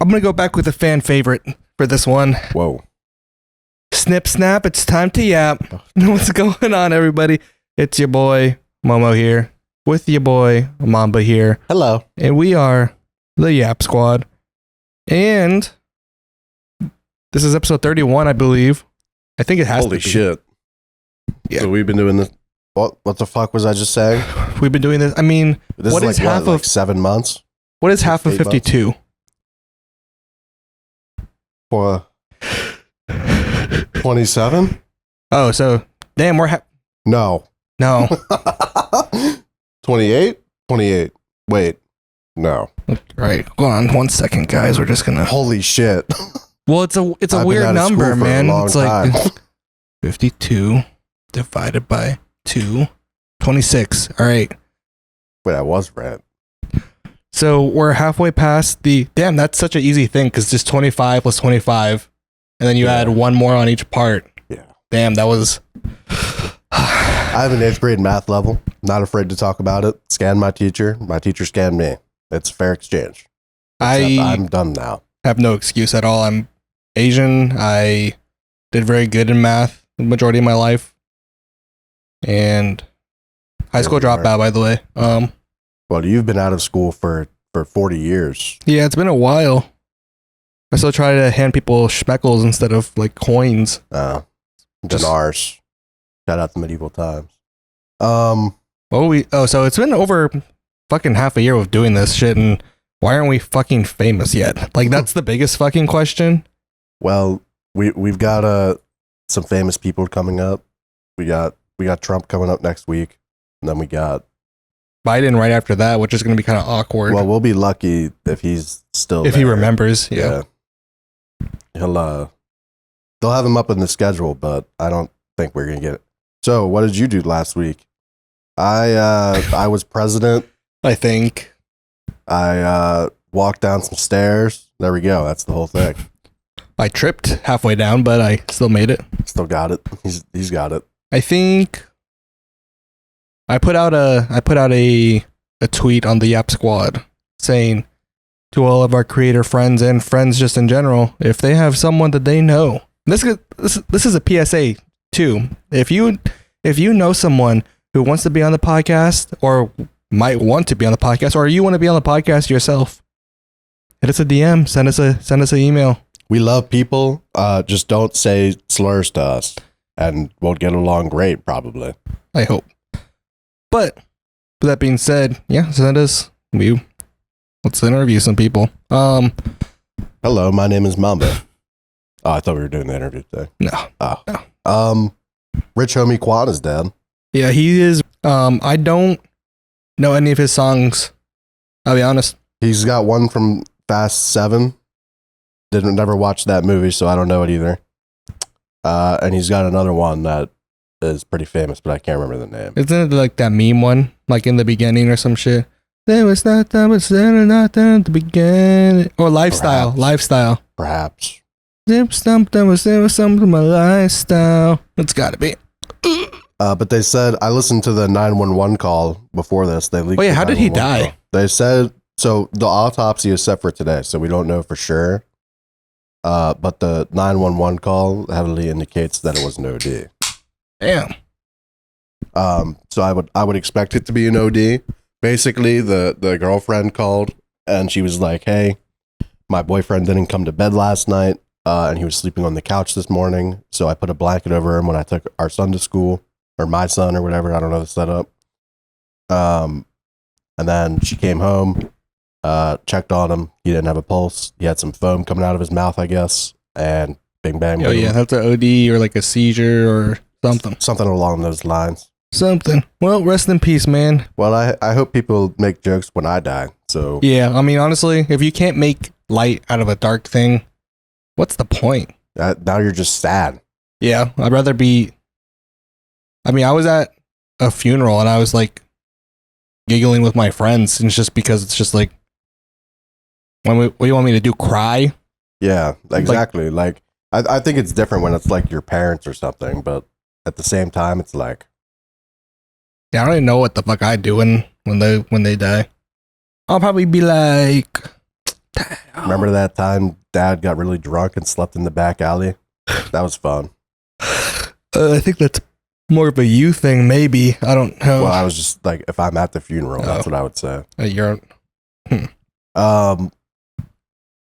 I'm going to go back with a fan favorite for this one. Whoa. Snip, snap, it's time to yap. What's going on, everybody? It's your boy, Momo here, with your boy, Mamba here. Hello. And we are the Yap Squad. And this is episode 31, I believe. I think it has to be. Holy shit. Yeah. So we've been doing this. What the fuck was I just saying? We've been doing this. I mean, This what is is half of like 7 months? what is half of 8 months? 52? For 27? Oh, so damn, we're No. no. 28? 28. Wait. No. Right. Hold on 1 second, guys. We're just gonna. Holy shit. Well, it's a I've been weird out of school number, for a man. long It's like time. 52 divided by 2, 26. All right. Wait, I was right. So we're halfway past the. Damn, that's such an easy thing because just 25 plus 25, and then you Yeah. add one more on each part. Yeah. Damn, that was. I have an 8th grade math level. Not afraid to talk about it. Scan my teacher. My teacher scanned me. It's fair exchange. Except I'm done now. have no excuse at all. I'm Asian. I did very good in math the majority of my life, and high school Here we are. dropout, by the way. Well, you've been out of school for 40 years. Yeah, it's been a while. I still try to hand people schmeckles instead of like coins. Dinars. Shout out to medieval times. So it's been over fucking half a year of doing this shit, and why aren't we fucking famous yet? Like, that's the biggest fucking question. Well, we've got some famous people coming up. We got Trump coming up next week, and then we got. Biden right after that, which is going to be kind of awkward. Well, we'll be lucky if he's still. if he there. remembers, yeah. They'll have him up in the schedule, but I don't think we're gonna get it. So, what did you do last week? I was president. I think. I walked down some stairs. There we go. That's the whole thing. I tripped halfway down, but I still made it. Still got it. He's got it. I think I put out a tweet on the Yap Squad saying to all of our creator friends and friends just in general, if they have someone that they know, this is a PSA too. If you know someone who wants to be on the podcast or might want to be on the podcast, or you want to be on the podcast yourself, hit us a DM, send us an email. We love people. Just don't say slurs to us, and we'll get along great, probably. I hope. But with that being said, yeah, send us. Let's interview some people. Hello, my name is Mamba. Oh, I thought we were doing the interview today. No. Oh. No. Rich Homie Quan is dead. Yeah, he is. I don't know any of his songs. I'll be honest. He's got one from Fast 7. Never watched that movie, so I don't know it either. And he's got another one that is pretty famous, but I can't remember the name. Isn't it like that meme one, like in the beginning or some shit? There was not that much there, not there at the beginning. Or lifestyle, Perhaps. lifestyle. Perhaps. Zip something was there something my lifestyle. It's got to be. But they said, I listened to the 911 call before this. They leaked. Oh yeah, the how did he 911 die? call. They said, so the autopsy is set for today, so we don't know for sure. But the 911 call heavily indicates that it was an OD. Damn. So I would expect it to be an OD. Basically, the girlfriend called and she was like, "Hey, my boyfriend didn't come to bed last night, and he was sleeping on the couch this morning. So I put a blanket over him when I took our son to school, or my son, or whatever. I don't know the setup. And then she came home, checked on him. He didn't have a pulse. He had some foam coming out of his mouth, I guess, and bing bang. Oh boom. yeah, that's an OD or like a seizure or something. Something along those lines. Something. Well, rest in peace, man. Well, I hope people make jokes when I die. So Yeah, I mean, honestly, if you can't make light out of a dark thing, what's the point? now you're just sad. Yeah, I'd rather be. I mean, I was at a funeral and I was like giggling with my friends, and it's just because it's just like, what do you want me to do? Cry? Yeah, exactly. Like I think it's different when it's like your parents or something, but at the same time, it's like, Yeah, I don't even know what the fuck I do when they die. I'll probably be like, Remember that time Dad got really drunk and slept in the back alley? That was fun. I think that's more of a you thing, maybe. I don't know. Well, I was just like, if I'm at the funeral, that's what I would say. You're. Um,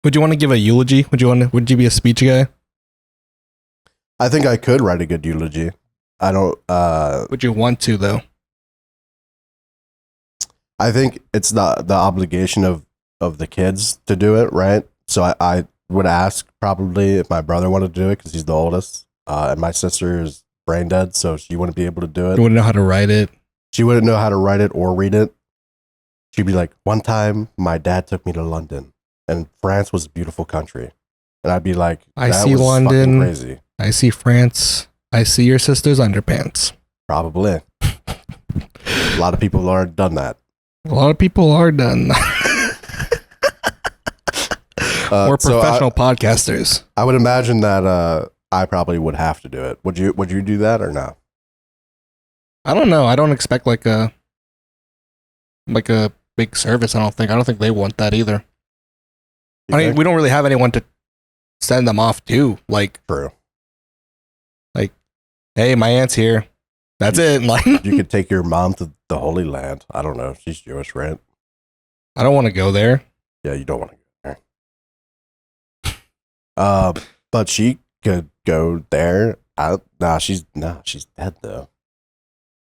Would you want to give a eulogy? Would you be a speech guy? I think I could write a good eulogy. I don't. Would you want to though? I think it's the obligation of the kids to do it, right? So I would ask probably if my brother wanted to do it because he's the oldest, and my sister is brain dead, so she wouldn't be able to do it. You wouldn't know how to write it. She wouldn't know how to write it or read it. She'd be like, one time my dad took me to London, and France was a beautiful country, and I'd be like, I see London. Crazy. I see France. I see your sister's underpants. Probably. A lot of people have already done that. A lot of people are done. We're professional podcasters. I would imagine that I probably would have to do it. Would you do that or no? I don't know. I don't expect like a big service. I don't think they want that either. I mean, we don't really have anyone to send them off to. Like, true. Like, hey, my aunt's here. That's it. Like, you could take your mom to the Holy Land. I don't know. She's Jewish, right? I don't want to go there. Yeah, you don't want to go there. But she could go there. She's dead though.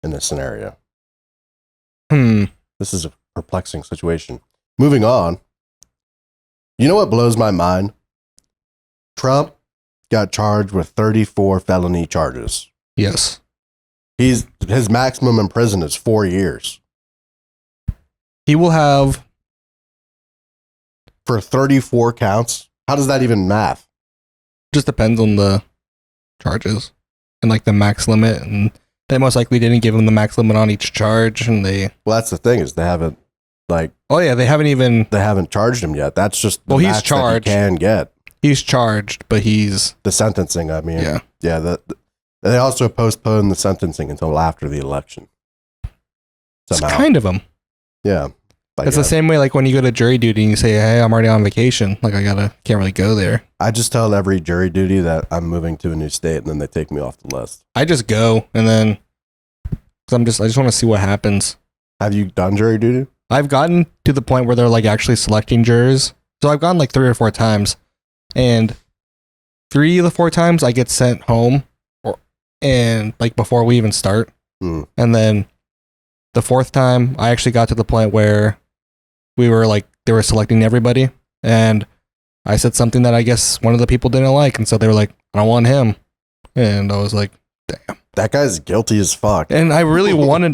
In this scenario. This is a perplexing situation. Moving on. You know what blows my mind? Trump got charged with 34 felony charges. Yes. His maximum in prison is 4 years. He will have for 34 counts. How does that even math? Just depends on the charges and like the max limit, and they most likely didn't give him the max limit on each charge, and they. Well, that's the thing is they haven't like. Oh yeah, they haven't charged him yet. That's just the max he's charged. That he can get. He's charged, but he's the sentencing. I mean, yeah. They also postponed the sentencing until after the election. Somehow. It's kind of them. Yeah. It's the same way like when you go to jury duty and you say, hey, I'm already on vacation. Like can't really go there. I just tell every jury duty that I'm moving to a new state and then they take me off the list. I just go and then, cause I just want to see what happens. Have you done jury duty? I've gotten to the point where they're like actually selecting jurors. So I've gone like 3 or 4 times, and 3 of the 4 times I get sent home and like before we even start. And then the 4th time I actually got to the point where we were like, they were selecting everybody, and I said something that I guess one of the people didn't like, and so they were like, I don't want him. And I was like, damn. That guy's guilty as fuck. And I really wanted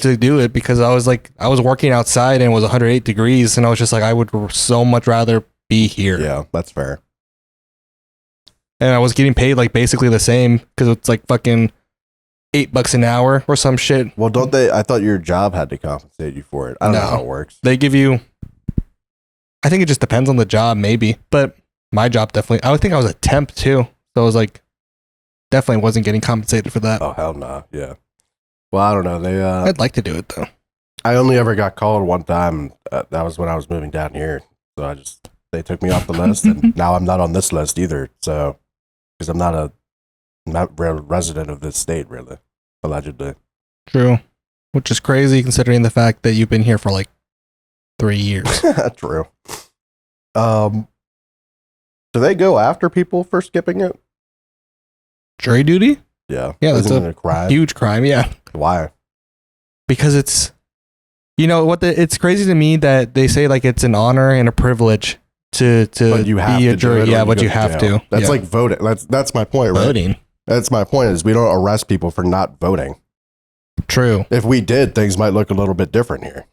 to do it because I was working outside and it was 108 degrees, and I was just like, I would so much rather be here. Yeah, that's fair. And I was getting paid like basically the same because it's like fucking $8 an hour or some shit. Well, don't they? I thought your job had to compensate you for it. I don't know how it works. They give you. I think it just depends on the job, maybe. But my job definitely. I would think I was a temp too, so I was like, definitely wasn't getting compensated for that. Oh hell no, yeah. Well, I don't know. They. I'd like to do it though. I only ever got called one time. That was when I was moving down here. So they took me off the list, and now I'm not on this list either. So because I'm not a resident of this state, really, allegedly. True, which is crazy considering the fact that you've been here for like 3 years. True. Do they go after people for skipping it? Jury duty? Yeah. Yeah, that's a crime. Huge crime. Yeah. Why? Because it's, it's crazy to me that they say like it's an honor and a privilege to be a jury. Yeah, but you have to. That's like voting. That's my point, right? Voting. That's my point is we don't arrest people for not voting. True. If we did, things might look a little bit different here.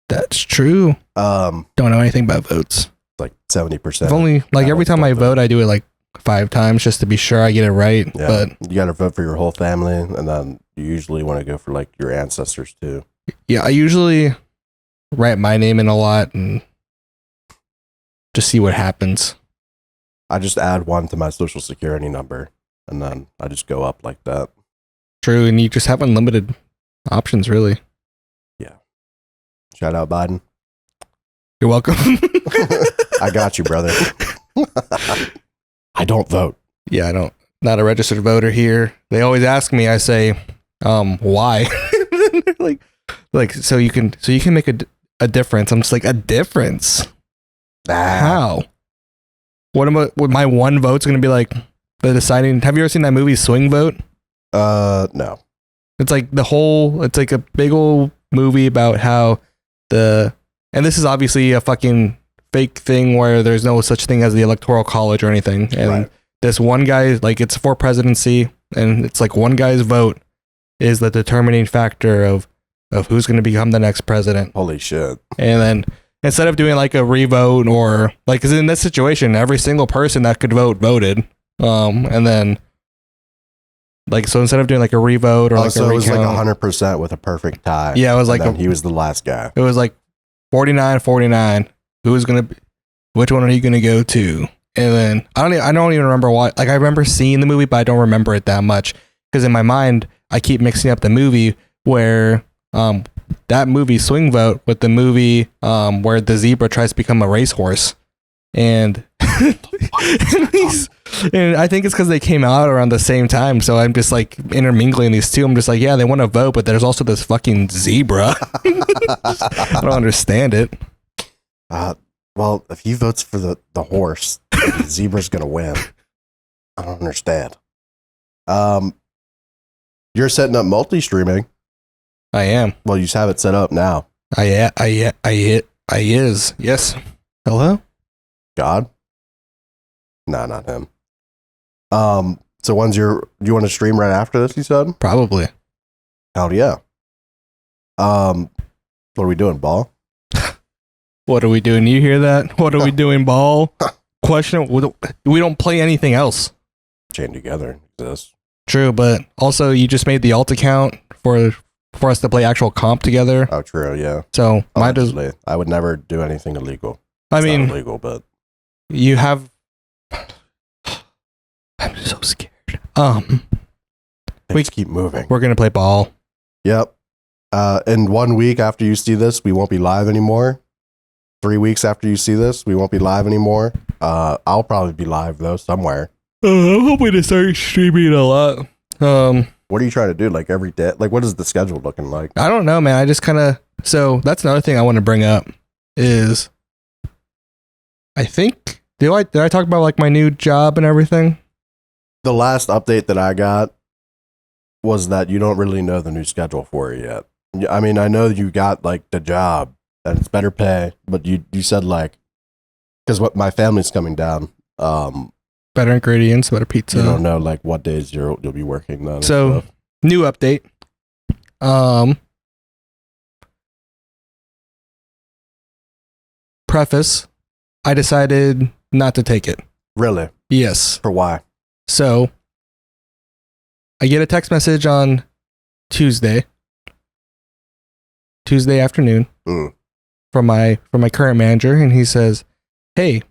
That's true. Don't know anything about votes. Like 70%. I've only like every time I vote, I do it like 5 times just to be sure I get it right. Yeah, but you got to vote for your whole family, and then you usually want to go for like your ancestors too. Yeah, I usually write my name in a lot and just see what happens. I just add 1 to my social security number, and then I just go up like that. True, and you just have unlimited options, really. Yeah. Shout out Biden. You're welcome. I got you, brother. I don't vote. Yeah, I don't. Not a registered voter here. They always ask me. I say, why? like, so you can make a difference. I'm just like, a difference? How? What am I? What my one vote's gonna be like? The deciding. Have you ever seen that movie Swing Vote? No. It's like it's like a big old movie about how and this is obviously a fucking fake thing where there's no such thing as the electoral college or anything. And Right. this one guy, like, it's for presidency, and it's like one guy's vote is the determining factor of who's going to become the next president. Holy shit. And then instead of doing like a revote or like, cause in this situation, every single person that could vote voted. And then like, so instead of doing like a revote or like So a it was like recount, 100% with a perfect tie. yeah, it was like And then he was the last guy. it was like 49-49. Who's gonna be? Which one are you gonna go to? And then I don't even remember why. Like, I remember seeing the movie, but I don't remember it that much because in my mind I keep mixing up the movie where that movie Swing Vote with the movie where the zebra tries to become a racehorse, and and I think it's because they came out around the same time. So I'm just like intermingling these two. I'm just like, yeah, they want to vote, but there's also this fucking zebra. I don't understand it. Well, if he votes for the horse, the zebra's gonna win. I don't understand. You're setting up multi-streaming. I am. Well, you just have it set up now. I is. Yes. Hello? God? Nah, not him. So when's you want to stream right after this, you said? Probably. Hell yeah. What are we doing, ball? What are we doing? You hear that? What are we doing, ball? Question. We don't play anything else. Chain together exists. True, but also you just made the alt account for us to play actual comp together. Oh, true, yeah. So might as Allegedly. I would never do anything illegal. I It's mean, not illegal, but you have. I'm so scared. things keep moving. We're gonna play ball. Yep. In 1 week after you see this, we won't be live anymore. 3 weeks after you see this, we won't be live anymore. I'll probably be live though somewhere. I'm hoping to start streaming a lot. What are you trying to do? Like every day? Like what is the schedule looking like? I don't know, man. I just kind of. So that's another thing I want to bring up is. I think did I talk about like my new job and everything? The last update that I got was that you don't really know the new schedule for it yet. I mean, I know you got like the job and it's better pay, but you said like because what my family's coming down. Better ingredients, better pizza. You don't know like what days you'll be working then. and So stuff. new update. Preface. I decided not to take it. Really? Yes. For why? So I get a text message on Tuesday afternoon Mm. from my current manager, and he says, "Hey,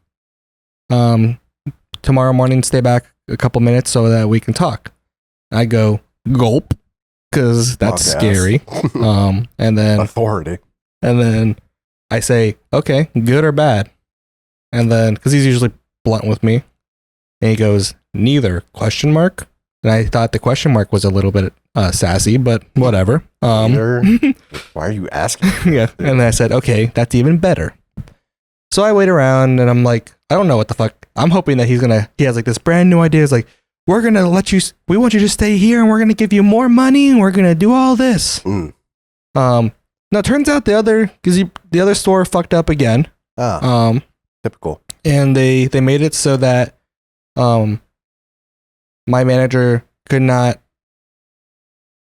tomorrow morning, stay back a couple minutes so that we can talk." I go gulp because that's Punk ass. scary. And then Authority. I say, "Okay, good or bad?" And then because he's usually blunt with me, and he goes, "Neither?" Question mark. And I thought the question mark was a little bit sassy, but whatever. Either. Why are you asking? Yeah. And then I said, "Okay, that's even better." So I wait around and I'm like, I don't know what the fuck. I'm hoping that he has like this brand new idea. It's like, we want you to stay here and we're going to give you more money and we're going to do all this. Mm. Now it turns out the other store fucked up again. Typical. And they made it so that, my manager could not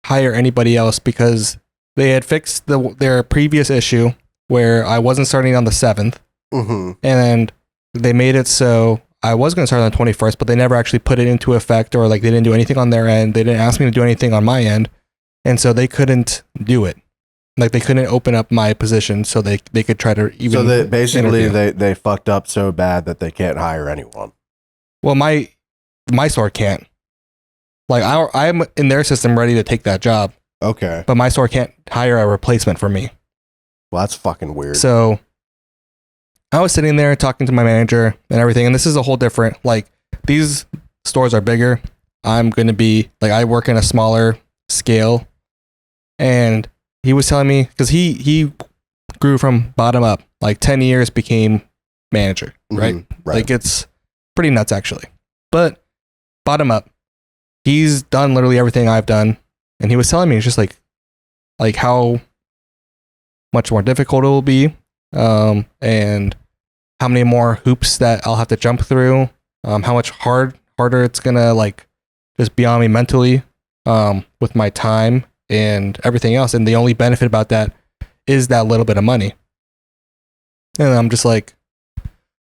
hire anybody else because they had fixed their previous issue where I wasn't starting on the 7th. Mm-hmm. And they made it so I was going to start on the 21st, but they never actually put it into effect, or like they didn't do anything on their end. They didn't ask me to do anything on my end. And so they couldn't do it. Like they couldn't open up my position so they could try to even. So they basically interview. they fucked up so bad that they can't hire anyone. Well, my store can't. Like I'm in their system ready to take that job, Okay. but my store can't hire a replacement for me. Well, that's fucking weird. So I was sitting there talking to my manager and everything, and this is a whole different, like, these stores are bigger. I'm going to be, like, I work in a smaller scale. And he was telling me, because he grew from bottom up, like 10 years became manager, right? Right. Like, it's pretty nuts, actually. But bottom up, he's done literally everything I've done. And he was telling me, it's just like how much more difficult it will be, and how many more hoops that I'll have to jump through, how much harder it's gonna like just be on me mentally, with my time and everything else. And the only benefit about that is that little bit of money. And I'm just like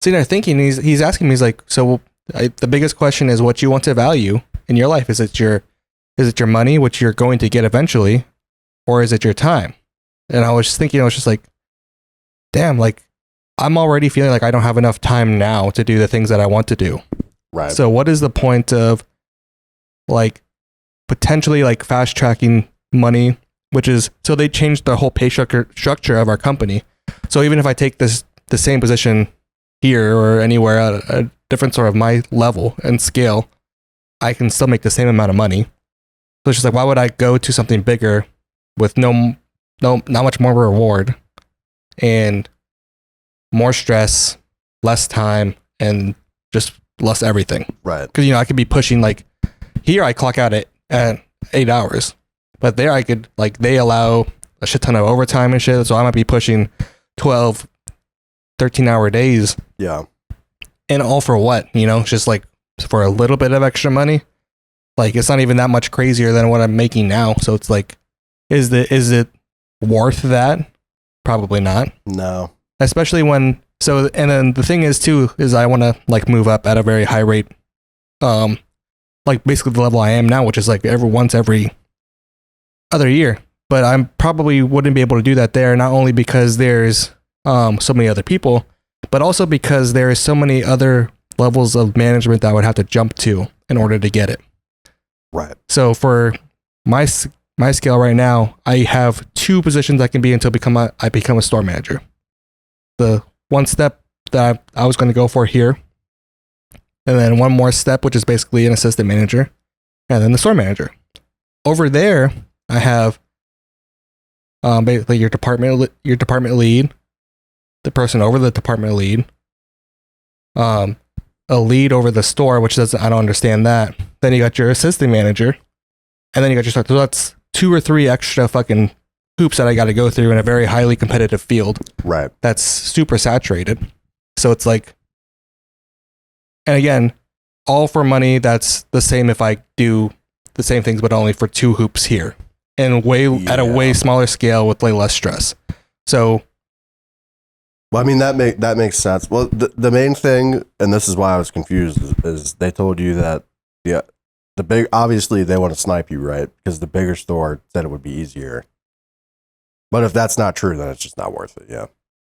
sitting there thinking, he's asking me, he's like, so the biggest question is what you want to value in your life. Is it your money, which you're going to get eventually, or is it your time? And I was just thinking, I was just like, damn, like, I'm already feeling like I don't have enough time now to do the things that I want to do. Right. So what is the point of like potentially like fast tracking money, which is, so they changed the whole pay structure of our company. So even if I take the same position here or anywhere at a different sort of my level and scale, I can still make the same amount of money. So it's just like, why would I go to something bigger with not much more reward and more stress, less time, and just less everything? Right. Because, I could be pushing, like, here I clock out at 8 hours, but there I could, like, they allow a shit ton of overtime and shit, so I might be pushing 12, 13-hour days. Yeah. And all for what? Just like for a little bit of extra money. Like, it's not even that much crazier than what I'm making now. So it's like, is it worth that? Probably not. No. Especially when, and then the thing is too, is I want to like move up at a very high rate. Like basically the level I am now, which is like every other year. But I probably wouldn't be able to do that there, not only because there's so many other people, but also because there is so many other levels of management that I would have to jump to in order to get it. Right. So for my scale right now, I have 2 positions I can be until I become a store manager. The one step that I was going to go for here, and then one more step, which is basically an assistant manager, and then the store manager. Over there, I have basically your department lead, the person over the department lead, a lead over the store, which I don't understand that. Then you got your assistant manager, and then you got your store. So that's 2 or 3 extra fucking hoops that I got to go through in a very highly competitive field. Right. That's super saturated. So it's like, and again, all for money that's the same if I do the same things, but only for 2 hoops here, and at a way smaller scale with way less stress. So, well, I mean, that makes sense. Well, the main thing, and this is why I was confused, is they told you that the big, obviously they want to snipe you, right? Because the bigger store said it would be easier. But if that's not true, then it's just not worth it. Yeah.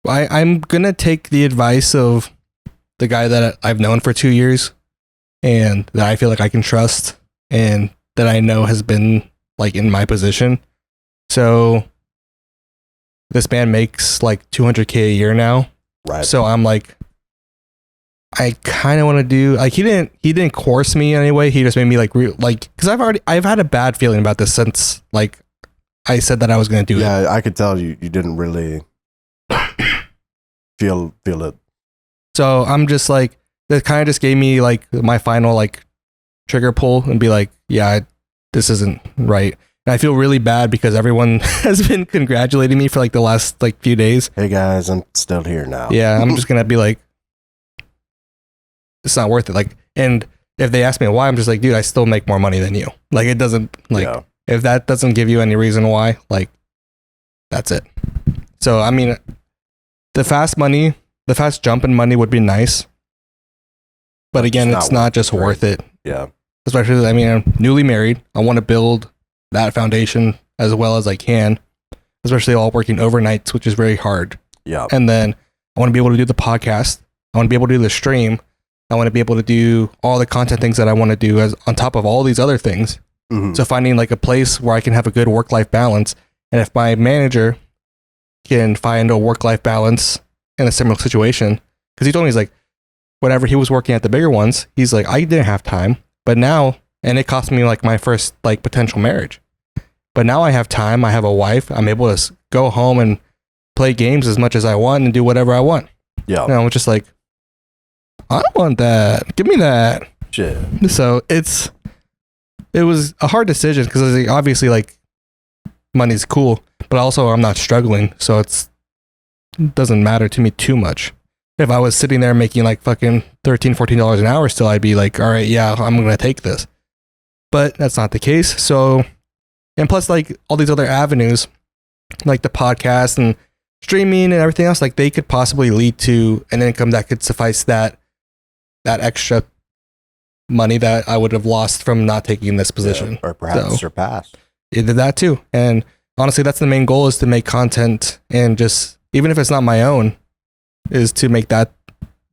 I'm gonna take the advice of the guy that I've known for 2 years, and that I feel like I can trust, and that I know has been like in my position. So this man makes like $200K a year now. Right. So I'm like, I kind of want to do, like, he didn't coerce me anyway. He just made me because I've had a bad feeling about this since like I said that I was going to do it. Yeah, I could tell you didn't really feel it. So I'm just like, that kind of just gave me like my final like trigger pull and be like, yeah, this isn't right. And I feel really bad because everyone has been congratulating me for like the last like few days. Hey guys, I'm still here now. Yeah, I'm just gonna be like, it's not worth it. Like, and if they ask me why, I'm just like, dude, I still make more money than you. Like, it doesn't, like, if that doesn't give you any reason why, like, that's it. So I mean, the fast jump in money would be nice, but again, it's not just worth it. Yeah. Especially, I mean, I'm newly married. I want to build that foundation as well as I can, especially all working overnights, which is very hard. Yeah. And then I want to be able to do the podcast. I want to be able to do the stream. I want to be able to do all the content things that I want to do as on top of all these other things. Mm-hmm. So finding like a place where I can have a good work-life balance. And if my manager can find a work-life balance in a similar situation because he told me he's like, whenever he was working at the bigger ones, he's like, I didn't have time, but now, and it cost me like my first like potential marriage, but now I have time. I have a wife. I'm able to go home and play games as much as I want and do whatever I want. Yeah. And I'm just like, I don't want that. Give me that. Shit. So it was a hard decision because like, obviously like money's cool, but also I'm not struggling, so it doesn't matter to me too much. If I was sitting there making like fucking $13-14 an hour still, I'd be like, all right, yeah, I'm gonna take this. But that's not the case. So, and plus like all these other avenues, like the podcast and streaming and everything else, like they could possibly lead to an income that could suffice that extra money that I would have lost from not taking this position. Yeah, or perhaps surpass. Either that too. And honestly, that's the main goal, is to make content, and just, even if it's not my own, is to make that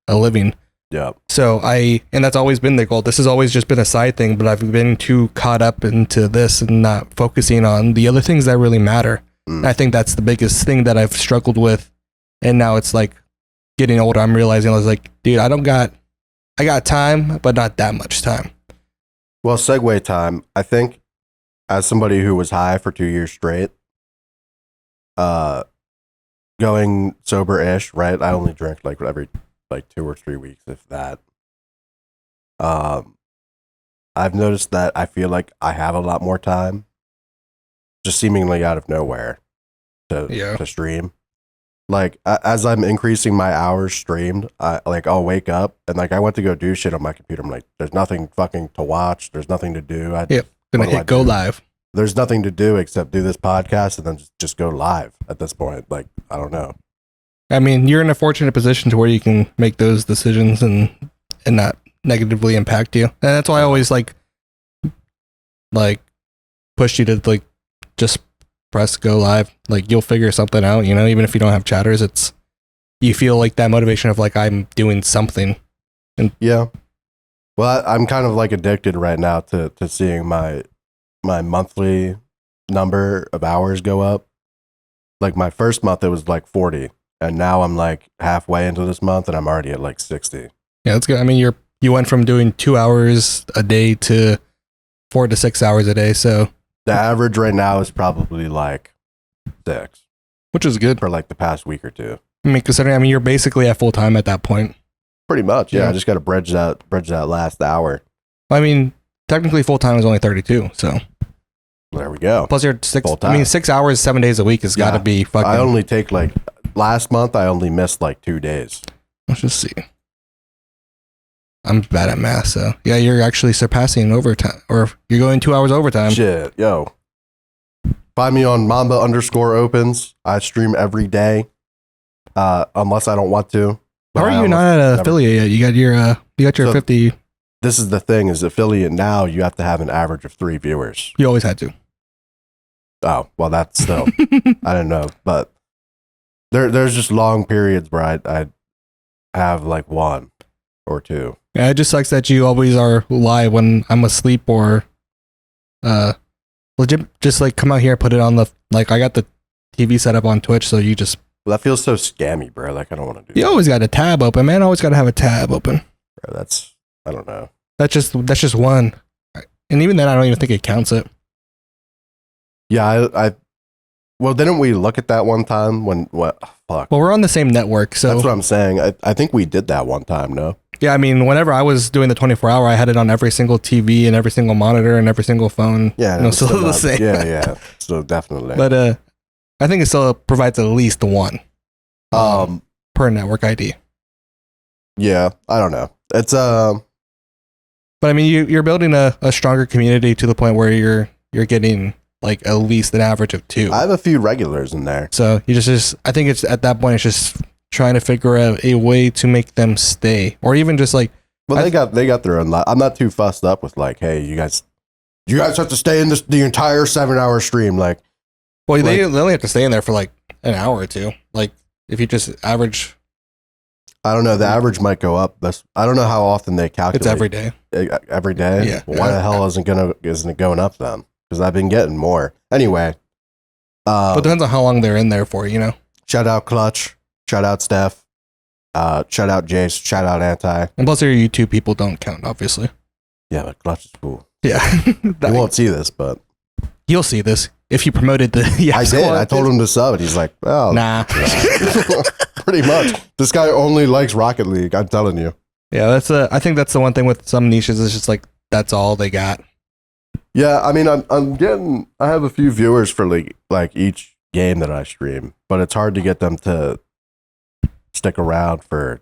a living. Yeah. So and that's always been the goal. This has always just been a side thing, but I've been too caught up into this and not focusing on the other things that really matter. I think that's the biggest thing that I've struggled with. And now it's like getting older, I'm realizing I was like, dude, I got time, but not that much time. Well, segue time. I think as somebody who was high for 2 years straight, going sober-ish, right? I only drink like every 2 or 3 weeks, if that. I've noticed that I feel like I have a lot more time, just seemingly out of nowhere, to stream. Like as I'm increasing my hours streamed, I'll wake up and like I went to go do shit on my computer. I'm like, there's nothing fucking to watch. There's nothing to do. Gonna hit go live. There's nothing to do except do this podcast and then just go live at this point. Like, I don't know. I mean, you're in a fortunate position to where you can make those decisions and not negatively impact you. And that's why I always like push you to like just press go live. Like you'll figure something out, you know, even if you don't have chatters, you feel like that motivation of like, I'm doing something. And yeah. Well, I'm kind of like addicted right now to seeing my monthly number of hours go up. Like my first month, it was like 40. And now I'm like halfway into this month and I'm already at like 60. Yeah, that's good. I mean, you went from doing 2 hours a day to 4 to 6 hours a day. So the average right now is probably like 6, which is good for like the past week or two. I mean, considering, you're basically at full time at that point. Pretty much. Yeah. I just got to bridge that last hour. I mean, technically full time is only 32. So there we go. plus you're 6 hours, 7 days a week has got to be fucking. I only take like, last month I only missed like 2 days. Let's just see. I'm bad at math, so yeah, you're actually surpassing overtime, or you're going 2 hours overtime. Shit, yo. Find me on Mamba _opens. I stream every day, unless I don't want to. How are you not at an affiliate yet? You got your 50. This is the thing: is affiliate now you have to have an average of 3 viewers. You always had to. Oh well, that's still I don't know, but there's just long periods where I have like 1 or 2. Yeah, it just sucks that you always are live when I'm asleep, or legit just like come out here and put it on the, like, I got the TV set up on Twitch, so you just. Well, that feels so scammy, bro. Like I don't want to do that. You always got a tab open, man. Always got to have a tab open. Bro, I don't know. That's just one, and even then, I don't even think it counts it. Yeah, well, didn't we look at that one time when what? Fuck. Well, we're on the same network, so that's what I'm saying. I think we did that one time. No. Yeah, I mean, whenever I was doing the 24-hour, I had it on every single TV and every single monitor and every single phone. Yeah, no, still the same. Yeah. So definitely. But I think it still provides at least one per network ID. Yeah, I don't know. It's But I mean, you're building a stronger community to the point where you're getting like at least an average of 2. I have a few regulars in there. So you just I think it's at that point it's just trying to figure out a way to make them stay, or even just like. Well, they got their own. I'm not too fussed up with like, hey, you guys have to stay in the entire 7-hour stream. Like, well, they only have to stay in there for like an hour or 2. Like if you just average. I don't know. The average might go up. I don't know how often they calculate. It's every day. Every day. Yeah. Well, why the hell isn't it going up then? Because I've been getting more. Anyway. But it depends on how long they're in there for, you know. Shout out Clutch. Shout out Steph. Shout out Jace. Shout out Anti. And plus, your YouTube people don't count, obviously. Yeah, but Clutch is cool. Yeah. He won't see this, but You'll see this if you promoted the. Yeah, I did. I told him to sub, and he's like, "Well, nah." Pretty much. This guy only likes Rocket League. I'm telling you. Yeah, I think that's the one thing with some niches. It's just like that's all they got. Yeah, I mean, I have a few viewers for like each game that I stream, but it's hard to get them to stick around for.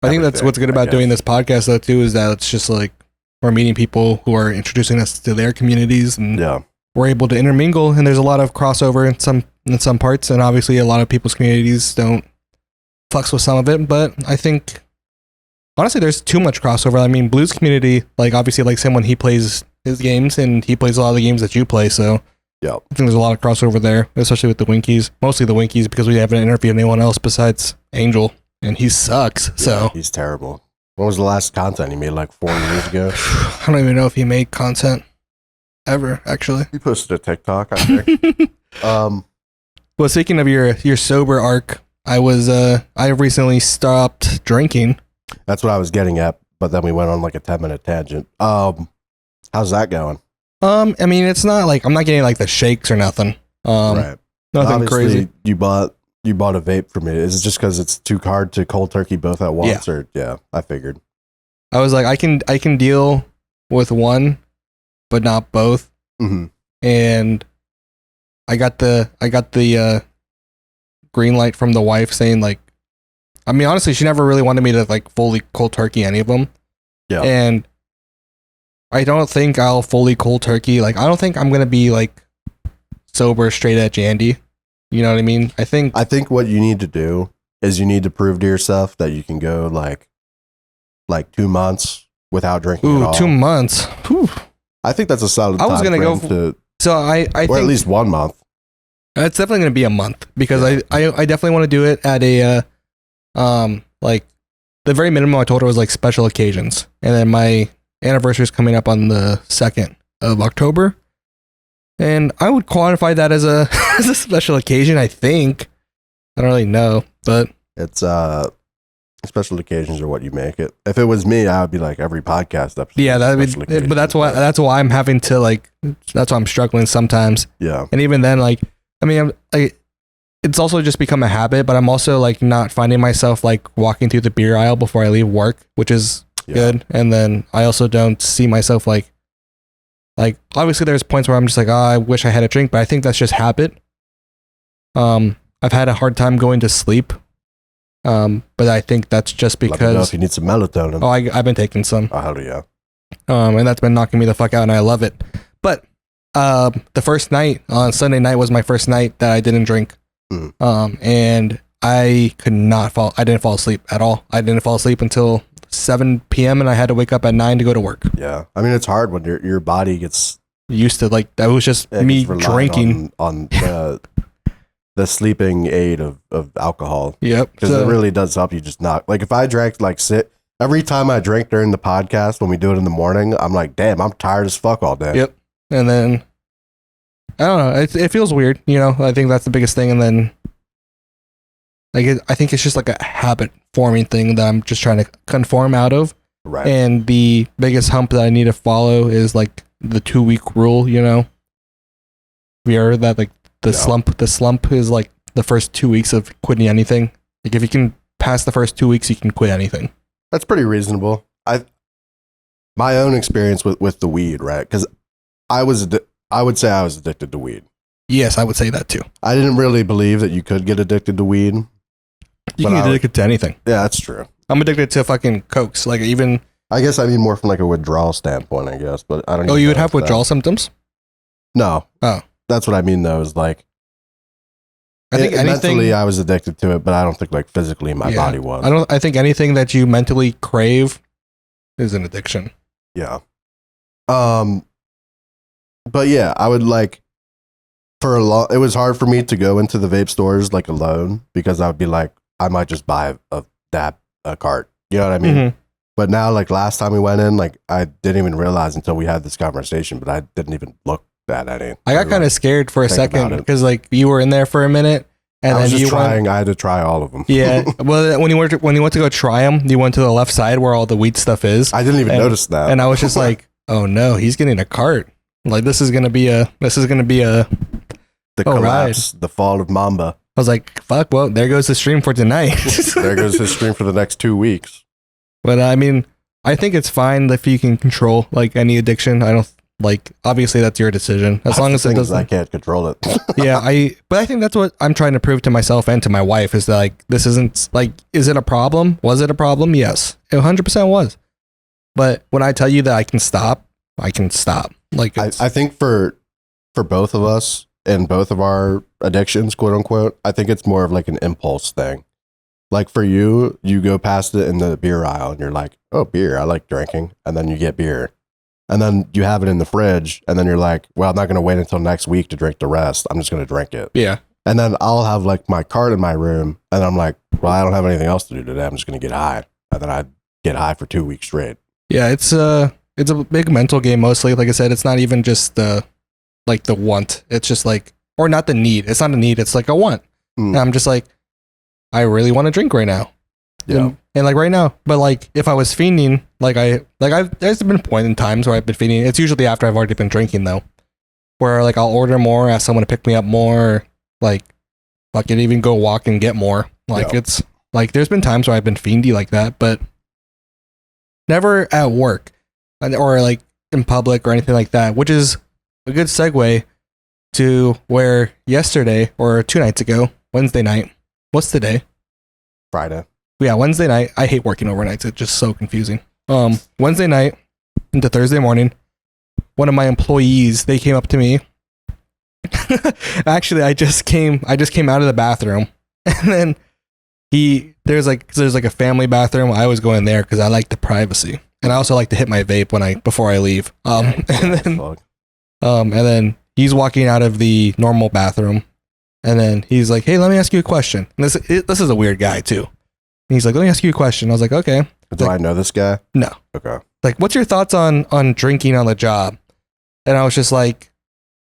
I think that's what's good about doing this podcast, though, too, is that it's just like we're meeting people who are introducing us to their communities, and we're able to intermingle. And there's a lot of crossover in some parts, and obviously a lot of people's communities don't fucks with some of it. But I think honestly, there's too much crossover. I mean, Blue's community, like obviously, likes him when he plays his games, and he plays a lot of the games that you play. So yeah, I think there's a lot of crossover there, especially with the Winkies. Mostly the Winkies, because we haven't interviewed anyone else besides Angel, and he sucks. Yeah, so he's terrible. What was the last content he made? Like 4 years ago. I don't even know if he made content ever. Actually, he posted a TikTok, I think. Well, speaking of your sober arc, I recently stopped drinking. That's what I was getting at, but then we went on like a 10-minute tangent. How's that going? I mean, it's not like I'm not getting like the shakes or nothing. Right. Nothing obviously, crazy. You bought a vape for me. Is it just because it's too hard to cold turkey both at once? Yeah. Or yeah, I figured. I was like, I can deal with one, but not both. Mm-hmm. And I got the green light from the wife saying like, I mean, honestly, she never really wanted me to like fully cold turkey any of them. Yeah. And I don't think I'll fully cold turkey. Like, I don't think I'm gonna be like sober straight edge Andy. You know what I mean? I think what you need to do is you need to prove to yourself that you can go like 2 months without drinking at all. 2 months. Whew. I think that's a solid. I was gonna go so I or think at least 1 month. It's definitely gonna be a month because I definitely want to do it at a like the very minimum I told her was like special occasions, and then my anniversary is coming up on the 2nd of October, and I would quantify that as a as a special occasion. I think I don't really know, but it's special occasions are what you make it. If it was me, I would be like every podcast episode. Yeah, but that's why I'm having to like. That's why I'm struggling sometimes. Yeah, and even then, like, I mean, it's also just become a habit. But I'm also like not finding myself like walking through the beer aisle before I leave work, which is good. And then I also don't see myself like obviously there's points where I'm just like, oh, I wish I had a drink, but I think that's just habit. I've had a hard time going to sleep. But I think that's just because. Let me know if you need some melatonin. Oh, I've been taking some. Oh, hell yeah. And that's been knocking me the fuck out, and I love it. But the first night on Sunday night was my first night that I didn't drink. And I could not fall. I didn't fall asleep at all. I didn't fall asleep until 7 p.m. and I had to wake up at 9 to go to work. Yeah, I mean it's hard when your body gets used to like that was just me drinking on the sleeping aid of alcohol. Yep. Because it really does help you just not like if I drank every time I drink during the podcast when we do it in the morning, I'm like, damn, I'm tired as fuck all day. Yep. And then I don't know. It feels weird, you know. I think that's the biggest thing. And then I think it's just like a habit forming thing that I'm just trying to conform out of. Right. And the biggest hump that I need to follow is like the 2-week rule, you know. Have you heard that? Like the slump is like the first 2 weeks of quitting anything. Like if you can pass the first 2 weeks, you can quit anything. That's pretty reasonable. My own experience with the weed, right? Because I would say I was addicted to weed. Yes, I would say that too. I didn't really believe that you could get addicted to weed. You can get addicted to anything. Yeah, that's true. I'm addicted to fucking cokes. Like even. I guess I mean more from like a withdrawal standpoint. I guess, but I don't. Oh, you would have withdrawal symptoms? No. Oh, that's what I mean. Though is like. I think mentally I was addicted to it, but I don't think like physically my body was. I think anything that you mentally crave is an addiction. Yeah. But yeah, I would like it was hard for me to go into the vape stores like alone because I would be like, I might just buy a cart. You know what I mean? Mm-hmm. But now, like last time we went in, like I didn't even realize until we had this conversation, but I didn't even look at any. I got kind of scared for a second because like you were in there for a minute And I was then just you trying. I had to try all of them. Yeah. Well, when you went to go try them, you went to the left side where all the wheat stuff is. I didn't even notice that. And I was just like, oh no, he's getting a cart. Like this is gonna be a the collapse, the fall of Mamba. I was like, fuck. Well, there goes the stream for tonight. There goes his stream for the next 2 weeks. But I mean, I think it's fine if you can control like any addiction. I don't like. Obviously, that's your decision. As long as it doesn't. I can't control it. Yeah, but I think that's what I'm trying to prove to myself and to my wife is that like this isn't like, is it a problem? Was it a problem? Yes, it 100% was. But when I tell you that I can stop, I can stop. Like I think for both of us and both of our addictions, quote unquote, I think it's more of like an impulse thing. Like for you, you go past it in the beer aisle and you're like, oh, beer, I like drinking. And then you get beer. And then you have it in the fridge, and then you're like, well, I'm not going to wait until next week to drink the rest. I'm just going to drink it. Yeah. And then I'll have like my cart in my room, and I'm like, well, I don't have anything else to do today. I'm just going to get high. And then I get high for 2 weeks straight. Yeah, it's a big mental game mostly. Like I said, it's not even just the want. It's just like, or not the need. It's not a need. It's like a want. And I'm just like, I really want to drink right now. Yeah. And like right now, but like if I was fiending, there's been point in times where I've been fiending. It's usually after I've already been drinking though, where like I'll order more, ask someone to pick me up more, like I could even go walk and get more. Like it's like there's been times where I've been fiendy like that, but never at work or like in public or anything like that. Which is a good segue to where yesterday or 2 nights ago, Wednesday night. What's the day? Friday. Yeah, Wednesday night. I hate working overnights. It's just so confusing. Wednesday night into Thursday morning, one of my employees, they came up to me. Actually, I just came out of the bathroom, and then there's like a family bathroom. I always go in there because I like the privacy, and I also like to hit my vape before I leave. And then he's walking out of the normal bathroom, and then he's like, "Hey, let me ask you a question." And this is a weird guy too. And he's like, "Let me ask you a question." I was like, "Okay." Do I know this guy? No. Okay. Like, what's your thoughts on drinking on the job? And I was just like,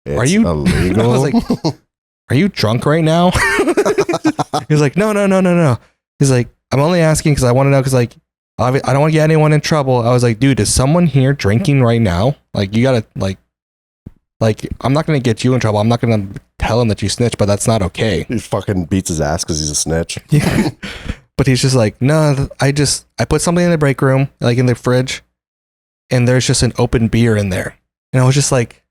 "Are you illegal?" I was like, "Are you drunk right now?" He's like, No. He's like, "I'm only asking because I want to know because like I don't want to get anyone in trouble." I was like, "Dude, is someone here drinking right now? Like, you gotta like I'm not gonna get you in trouble. I'm not gonna tell him that you snitched, but that's not okay." He fucking beats his ass because he's a snitch. Yeah. But he's just like, "No, I put something in the break room, like in the fridge, and there's just an open beer in there." And I was just like,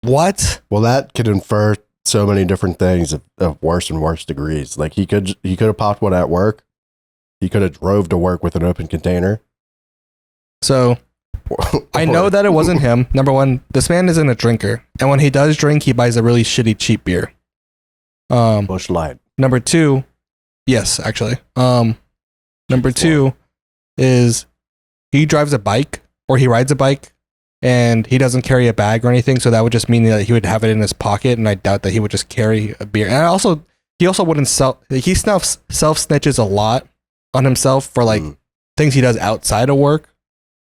what? Well, that could infer so many different things of worse and worse degrees. Like he could have popped one at work. He could have drove to work with an open container. So I know that it wasn't him. Number one, this man isn't a drinker. And when he does drink, he buys a really shitty cheap beer. Busch Light. Number two, yes, actually. Number two is he drives a bike or he rides a bike and he doesn't carry a bag or anything. So that would just mean that he would have it in his pocket. And I doubt that he would just carry a beer. And he also wouldn't he self snitches a lot on himself for like things he does outside of work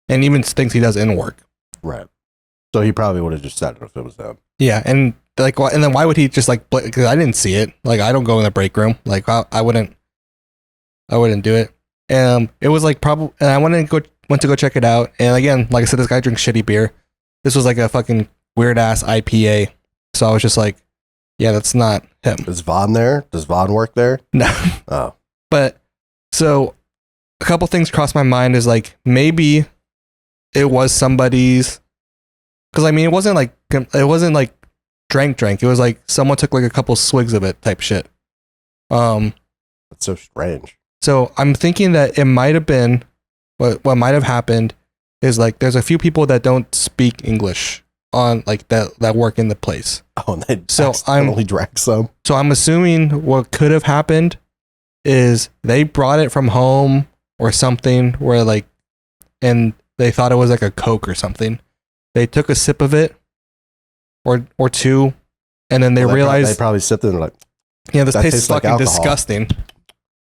and even things he does in work. Right. So he probably would have just said it if it was him. Yeah. And like, and then why would he just like, because I didn't see it. Like, I don't go in the break room. Like, I wouldn't do it. It was like probably, and I went to go check it out. And again, like I said, this guy drinks shitty beer. This was like a fucking weird ass IPA. So I was just like, yeah, that's not him. Is Vaughn there? Does Vaughn work there? No. Oh. But so a couple things crossed my mind is like, maybe it was somebody's, because I mean, it wasn't like drank. It was like someone took like a couple swigs of it type shit. That's so strange. So I'm thinking that it might have been what might have happened is like there's a few people that don't speak English on like that work in the place. Oh, and they only drank some. So I'm assuming what could have happened is they brought it from home or something where like, and they thought it was like a Coke or something. They took a sip of it or two, and then they realized they probably sipped it and like, yeah, this tastes fucking like disgusting.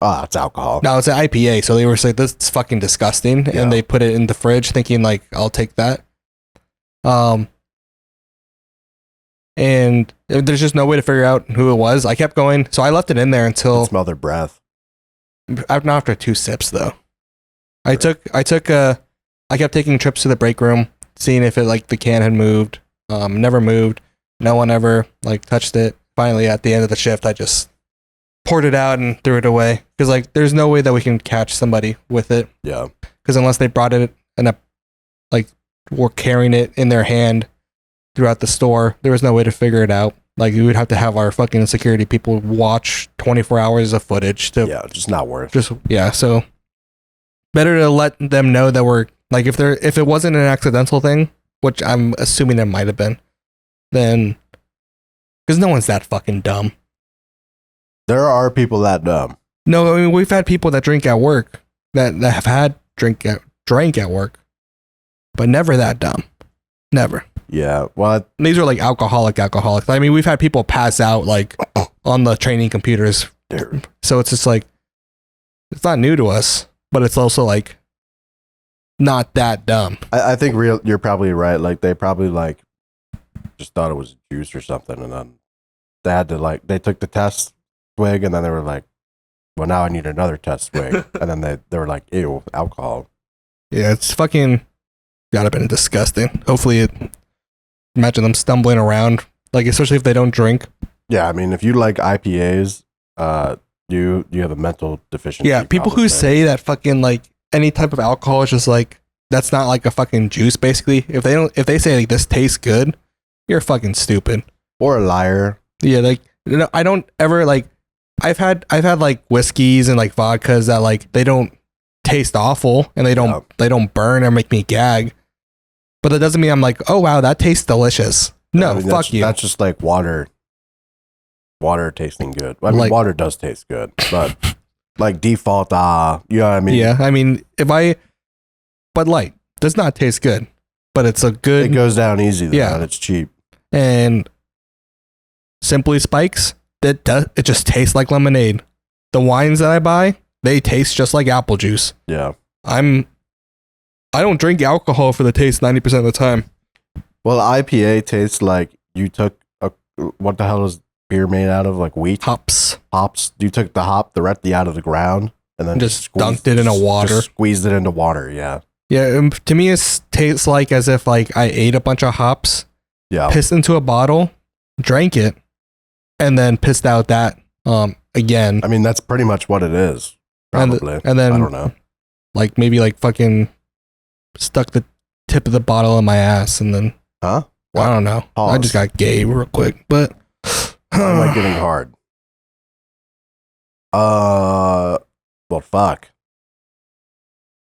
Ah, it's alcohol. No, it's an IPA. So they were like, this is fucking disgusting. Yeah. And they put it in the fridge thinking like, I'll take that. and there's just no way to figure out who it was. I kept going, so I left it in there until Smell their breath. not after 2 sips though. I kept taking trips to the break room, seeing if it like the can had moved. Never moved. No one ever like touched it. Finally, at the end of the shift, I just poured it out and threw it away because like there's no way that we can catch somebody with it. Yeah. Because unless they brought it and like were carrying it in their hand throughout the store, there was no way to figure it out. Like we would have to have our fucking security people watch 24 hours of footage to just not worth. So better to let them know that we're like if it wasn't an accidental thing, which I'm assuming it might have been, then because no one's that fucking dumb. There are people that dumb. No, I mean we've had people that drink at work that have had drank at work, but never that dumb. Never. Yeah. Well, these are like alcoholics. I mean, we've had people pass out like on the training computers. So it's just like it's not new to us, but it's also like not that dumb. I think you're probably right. Like they probably like just thought it was juice or something, and then they had to like they took the test swig, and then they were like, "Well, now I need another test swig," and then they were like, "Ew, alcohol." Yeah, it's fucking gotta been disgusting. Hopefully, imagine them stumbling around, like especially if they don't drink. Yeah, I mean, if you like IPAs, you have a mental deficiency. Yeah, people who say that fucking like any type of alcohol is just like that's not like a fucking juice. Basically, if they say like this tastes good, you're fucking stupid or a liar. Yeah, like I don't ever like. I've had like whiskeys and like vodkas that like they don't taste awful and they don't burn or make me gag, but that doesn't mean I'm like, oh wow, that tastes delicious. No, I mean, fuck you. That's just like water tasting good. I mean, like, water does taste good, but like default, you know what I mean? Yeah, I mean, Bud Light does not taste good, but it's a good. It goes down easy though, and it's cheap. And Simply Spikes, it just tastes like lemonade. The wines that I buy, they taste just like apple juice. Yeah. I don't drink alcohol for the taste 90% of the time. Well, IPA tastes like you took what the hell is beer made out of? Like wheat? Hops. You took the hop directly out of the ground and then just dunked it in a water. Just squeezed it into water, yeah. Yeah, to me it tastes like as if like I ate a bunch of hops, pissed into a bottle, drank it, and then pissed out that again. I mean, that's pretty much what it is. Probably. And then I don't know. Like maybe like fucking stuck the tip of the bottle in my ass and then Huh? I don't know. Pause. I just got gay real quick, but why am I getting hard? Well, fuck.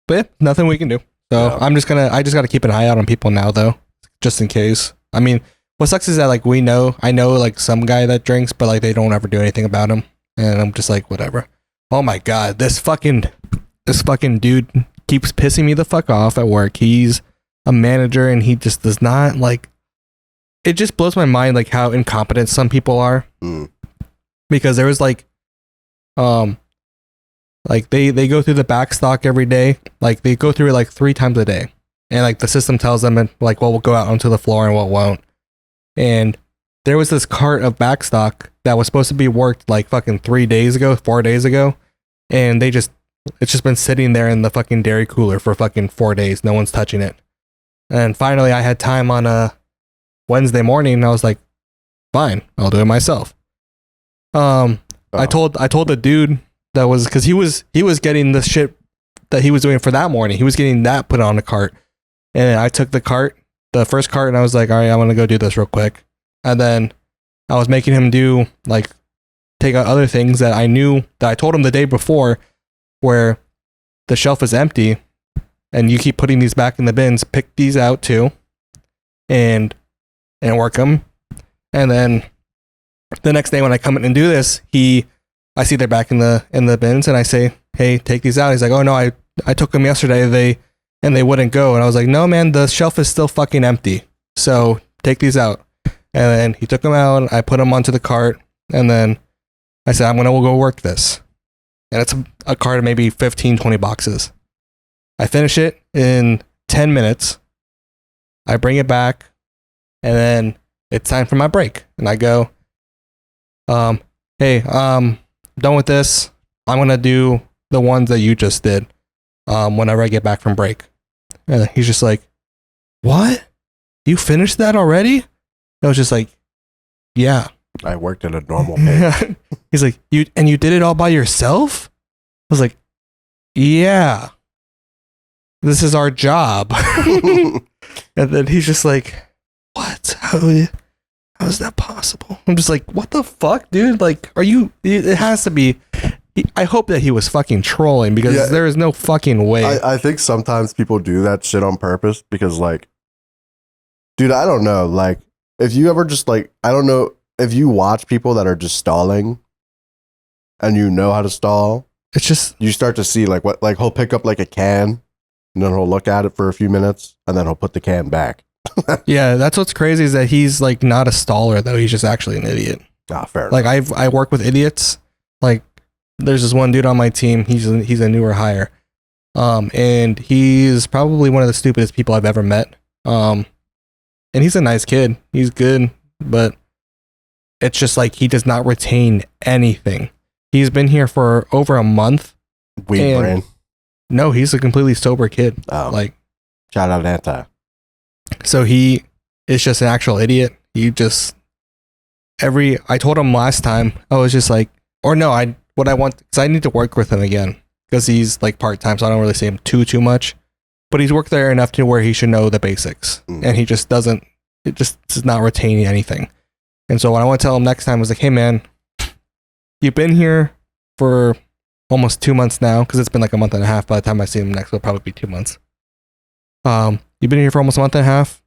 But yeah, nothing we can do. So I just gotta keep an eye out on people now though, just in case. I mean, what sucks is that like I know like some guy that drinks, but like they don't ever do anything about him, and I'm just like whatever. Oh my god, this fucking dude keeps pissing me the fuck off at work. He's a manager and he just does not like. It just blows my mind like how incompetent some people are. Because there was like they go through the back stock every day. Like they go through it like 3 times a day. And like the system tells them and like what will go out onto the floor and what won't. And there was this cart of back stock that was supposed to be worked like fucking 4 days ago. And it's just been sitting there in the fucking dairy cooler for fucking 4 days. No one's touching it. And finally I had time on a Wednesday morning and I was like, fine, I'll do it myself. I told the dude that was because he was getting the shit that he was doing for that morning. He was getting that put on a cart. And I took the first cart, and I was like, all right, I want to go do this real quick. And then I was making him take out other things that I knew that I told him the day before where the shelf is empty and you keep putting these back in the bins, pick these out too and work them. And then the next day when I come in and do this, I see they're back in the bins and I say, hey, take these out. He's like, oh no, I took them yesterday. They wouldn't go. And I was like, no man, the shelf is still fucking empty. So take these out. And then he took them out. I put them onto the cart. And then I said, I'm going to go work this. And it's a cart of maybe 15, 20 boxes. I finish it in 10 minutes. I bring it back. And then it's time for my break. And I go, hey, done with this. I'm going to do the ones that you just did whenever I get back from break. And he's just like, what? You finished that already? I was just like, yeah. I worked at a normal pace. He's like, you did it all by yourself? I was like, yeah. This is our job. And then he's just like, what? How is that possible? I'm just like, what the fuck, dude? Like, it has to be. I hope that he was fucking trolling because there is no fucking way. I think sometimes people do that shit on purpose because, like, dude, I don't know. Like, if you ever just, like, I don't know, if you watch people that are just stalling and you know how to stall, it's just, you start to see, like, what, like, he'll pick up, like, a can and then he'll look at it for a few minutes and then he'll put the can back. Yeah, that's what's crazy is that he's, like, not a staller, though. He's just actually an idiot. Ah, fair like, enough. I work with idiots. Like, there's this one dude on my team. He's a newer hire. And he's probably one of the stupidest people I've ever met. And he's a nice kid. He's good, but it's just like he does not retain anything. He's been here for over a month. Weed brain. No, he's a completely sober kid. Oh. Like, shout out Anti. So he is just an actual idiot. He just I told him last time, I was just like, or no, because I need to work with him again because he's like part-time, so I don't really see him too much, but he's worked there enough to where he should know the basics and he just doesn't, it just is not retaining anything. And so what I want to tell him next time was like, hey man, you've been here for almost 2 months now, because it's been like a month and a half. By the time I see him next, it'll probably be 2 months. You've been here for almost a month and a half.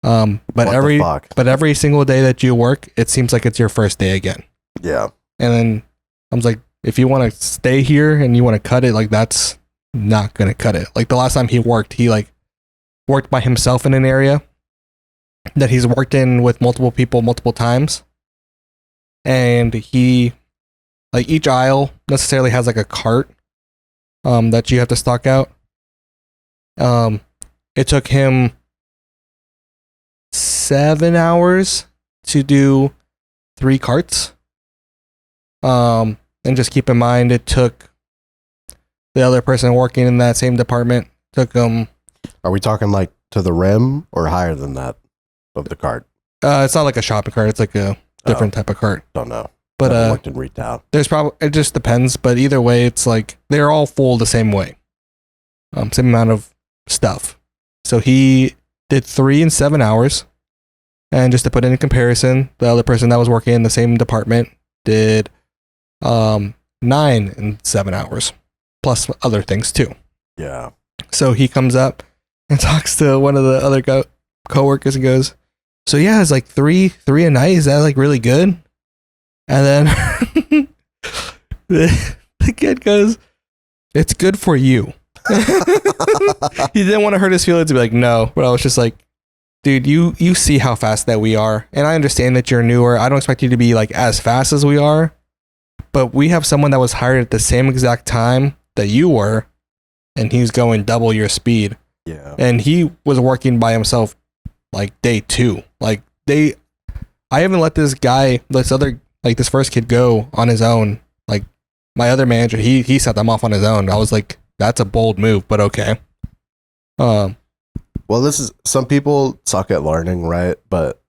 But every single day that you work, it seems like it's your first day again. Yeah. And then I was like, if you want to stay here and you want to cut it, like that's not gonna cut it. Like the last time he worked by himself in an area that he's worked in with multiple people multiple times, and he, like, each aisle necessarily has like a cart that you have to stock out. It took him 7 hours to do 3 carts. And just keep in mind, it took the other person working in that same department took them. Are we talking like to the rim or higher than that of the cart? It's not like a shopping cart. It's like a different type of cart. Don't know. But Never worked in retail. There's probably, it just depends. But either way, it's like they're all full the same way. Same amount of stuff. So he did 3 in 7 hours. And just to put it in comparison, the other person that was working in the same department did 9 in 7 hours, plus other things too. Yeah. So he comes up and talks to one of the other co-workers and goes, so yeah, it's like three a night. Is that like really good? And then the kid goes, it's good for you. He didn't want to hurt his feelings to be like, no, but I was just like, dude, you see how fast that we are. And I understand that you're newer. I don't expect you to be like as fast as we are. But we have someone that was hired at the same exact time that you were, and he's going double your speed. Yeah. And he was working by himself like day 2. Like I haven't let this first kid go on his own. Like my other manager, he set them off on his own. I was like, that's a bold move, but okay. Well, some people suck at learning, right? But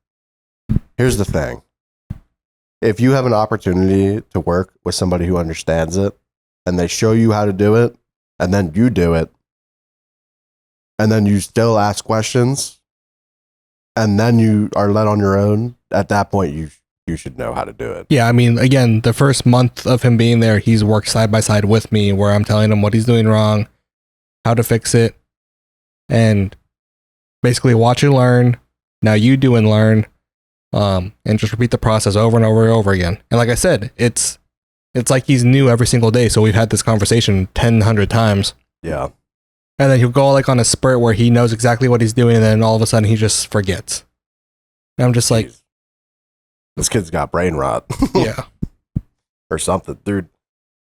here's the thing. If you have an opportunity to work with somebody who understands it and they show you how to do it and then you do it and then you still ask questions and then you are let on your own, at that point you should know how to do it. Yeah, I mean, again, the first month of him being there, he's worked side by side with me where I'm telling him what he's doing wrong, how to fix it, and basically watch and learn. Now you do and learn. And just repeat the process over and over and over again. And like I said, it's like he's new every single day. So we've had this conversation 100 times. Yeah. And then he'll go like on a spurt where he knows exactly what he's doing, and then all of a sudden he just forgets. And I'm just like, this kid's got brain rot. Yeah. Or something, dude.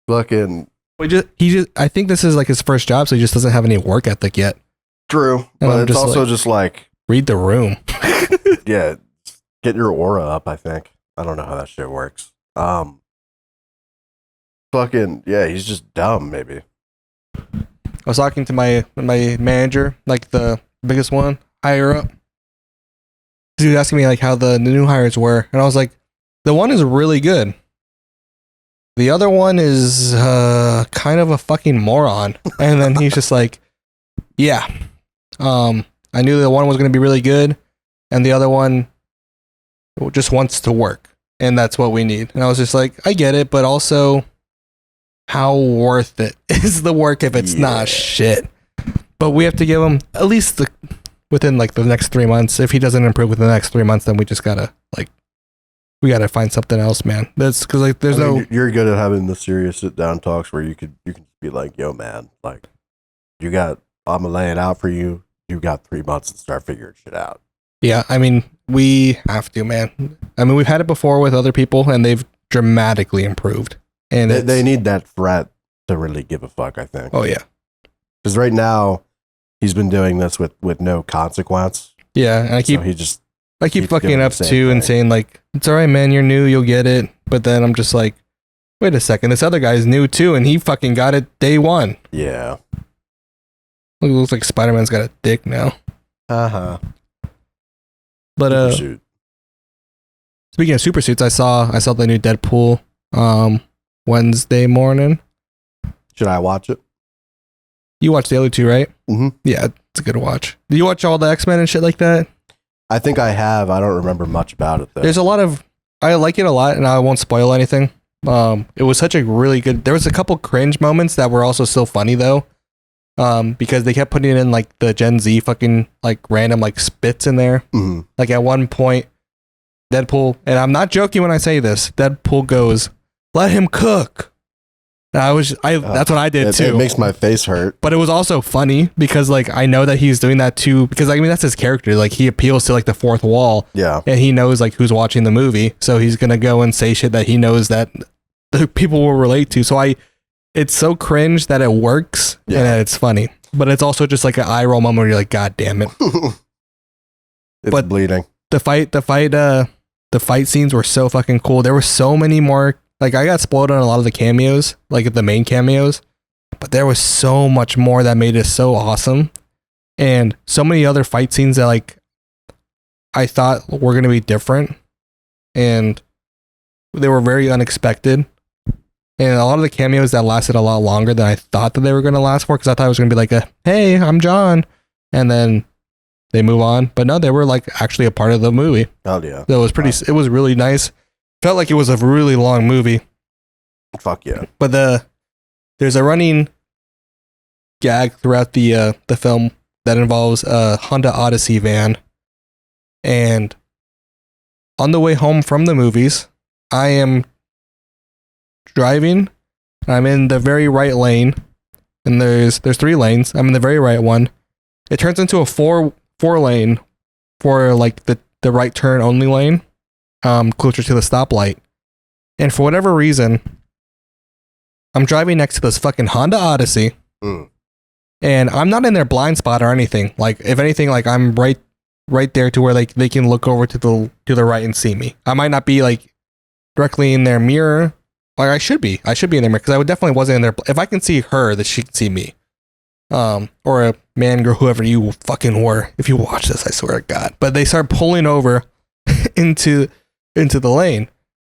Fucking. I think this is like his first job, so he just doesn't have any work ethic yet. True. And but it's also just like, read the room. Yeah, get your aura up, I think. I don't know how that shit works. Fucking, yeah, he's just dumb, maybe. I was talking to my manager, like the biggest one, higher up. Dude asking me like how the new hires were, and I was like, the one is really good. The other one is kind of a fucking moron. And then he's just like, yeah. I knew the one was going to be really good, and the other one just wants to work, and that's what we need. And I was just like, I get it, but also, how worth it is the work if it's not shit? But we have to give him at least within like the next 3 months. If he doesn't improve within the next 3 months, then we just gotta we gotta find something else, man. That's because like there's You're good at having the serious sit down talks where you can be like, yo, man, like I'm gonna lay it out for you. You got 3 months to start figuring shit out. Yeah, I mean, we have to, man. I mean, we've had it before with other people, and they've dramatically improved. And they need that threat to really give a fuck, I think. Oh, yeah. Because right now, he's been doing this with no consequence. Yeah, and I keep fucking up too and saying, like, it's all right, man, you're new, you'll get it. But then I'm just like, wait a second, this other guy's new too, and he fucking got it day one. Yeah. It looks like Spider-Man's got a dick now. Uh-huh. But Suit. Speaking of super suits, I saw the new Deadpool Wednesday morning. Should I watch it? You watched the other two, right? Mm-hmm. Yeah, it's a good watch. Did you watch all the X-Men and shit like that? I think I have. I don't remember much about it though. There's a lot of I like it a lot, and I won't spoil anything. It was such a really good. There was a couple cringe moments that were also still funny though. Because they kept putting in like the Gen Z fucking like random like spits in there. Mm-hmm. Like at one point, Deadpool, and I'm not joking when I say this, Deadpool goes, "Let him cook." And that's what I did too. It makes my face hurt. But it was also funny because like I know that he's doing that too, because I mean that's his character. Like he appeals to like the fourth wall. Yeah. And he knows like who's watching the movie, so he's gonna go and say shit that he knows that the people will relate to. So it's so cringe that it works and that it's funny. But it's also just like an eye roll moment where you're like, God damn it. But bleeding. The fight scenes were so fucking cool. There were so many more. Like I got spoiled on a lot of the cameos, like the main cameos, but there was so much more that made it so awesome. And so many other fight scenes that like I thought were going to be different, and they were very unexpected. And a lot of the cameos that lasted a lot longer than I thought that they were going to last for, because I thought it was going to be like a, hey, I'm John. And then they move on. But no, they were like actually a part of the movie. Oh, yeah. So it was really nice. Felt like it was a really long movie. Fuck yeah. But there's a running gag throughout the film that involves a Honda Odyssey van. And on the way home from the movies, I am driving. I'm in the very right lane, and there's 3 lanes. I'm in the very right one. It turns into a four lane for like the right turn only lane, closer to the stoplight. And for whatever reason, I'm driving next to this fucking Honda Odyssey, and I'm not in their blind spot or anything. Like if anything, like I'm right there to where like they can look over to the right and see me. I might not be like directly in their mirror. Like I should be in their mirror, because I would definitely wasn't in there. If I can see her, that she can see me. Or a man, girl, whoever you fucking were. If you watch this, I swear to God. But they start pulling over into the lane.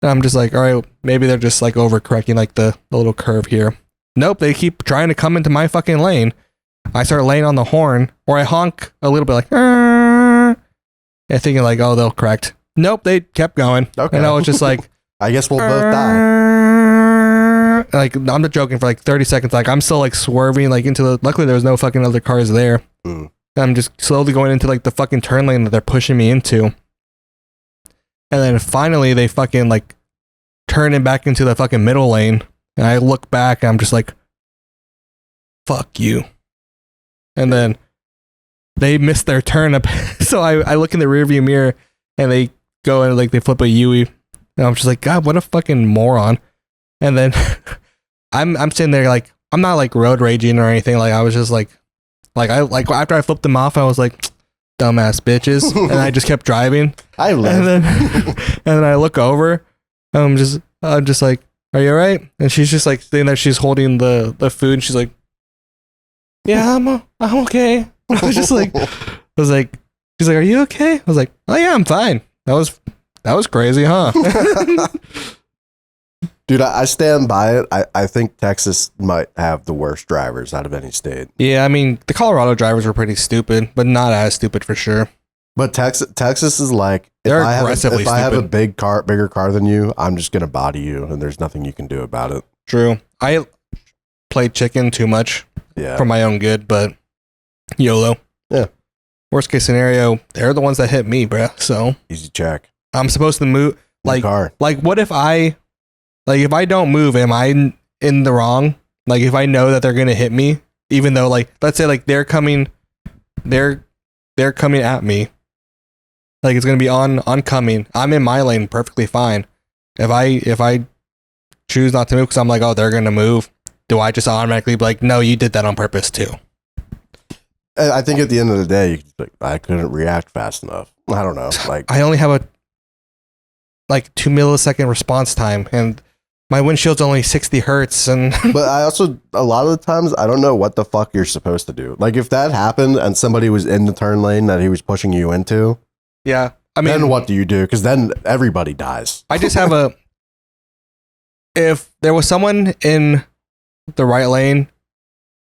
And I'm just like, all right, maybe they're just like overcorrecting like the little curve here. Nope, they keep trying to come into my fucking lane. I start laying on the horn, or I honk a little bit like, and thinking like, oh, they'll correct. Nope, they kept going. Okay. And I was just like, I guess we'll both die. Like I'm not joking, for like 30 seconds, like I'm still like swerving like into the. Luckily there was no fucking other cars there. I'm just slowly going into like the fucking turn lane that they're pushing me into, and then finally they fucking like turning back into the fucking middle lane, and I look back and I'm just like, fuck you. And then they missed their turn up, so I look in the rearview mirror and they go and like they flip a Yui, and I'm just like, God, what a fucking moron. And then I'm sitting there like, I'm not like road raging or anything. Like I was just like after I flipped them off, I was like, dumbass bitches. And I just kept driving. I live. And then I look over. I'm just like, are you all right? And she's just like sitting there. She's holding the food. And she's like, yeah, I'm okay. I was just like, she's like, are you okay? I was like, oh yeah, I'm fine. That was crazy, huh? Dude, I stand by it. I think Texas might have the worst drivers out of any state. Yeah, I mean, the Colorado drivers were pretty stupid, but not as stupid for sure. But Texas is like, They're if aggressively I have a stupid. bigger car than you, I'm just gonna body you, and there's nothing you can do about it. True. I played chicken too much Yeah. for my own good, but YOLO. Yeah. Worst case scenario, they're the ones that hit me, bruh. So Easy check. I'm supposed to move. New car. Like, what if I don't move, am I in the wrong? Like, if I know that they're gonna hit me, even though, like, let's say, like, they're coming at me, like it's gonna be oncoming. I'm in my lane perfectly fine. If I choose not to move because I'm like, oh, they're gonna move, do I just automatically be like, no, you did that on purpose too? I think at the end of the day, I couldn't react fast enough. I don't know. Like, I only have a 2 millisecond response time, and my windshield's only 60 hertz, and but I also, a lot of the times, I don't know what the fuck you're supposed to do. Like, if that happened and somebody was in the turn lane that he was pushing you into, yeah, I mean, then what do you do? Because then everybody dies. I just have if there was someone in the right lane,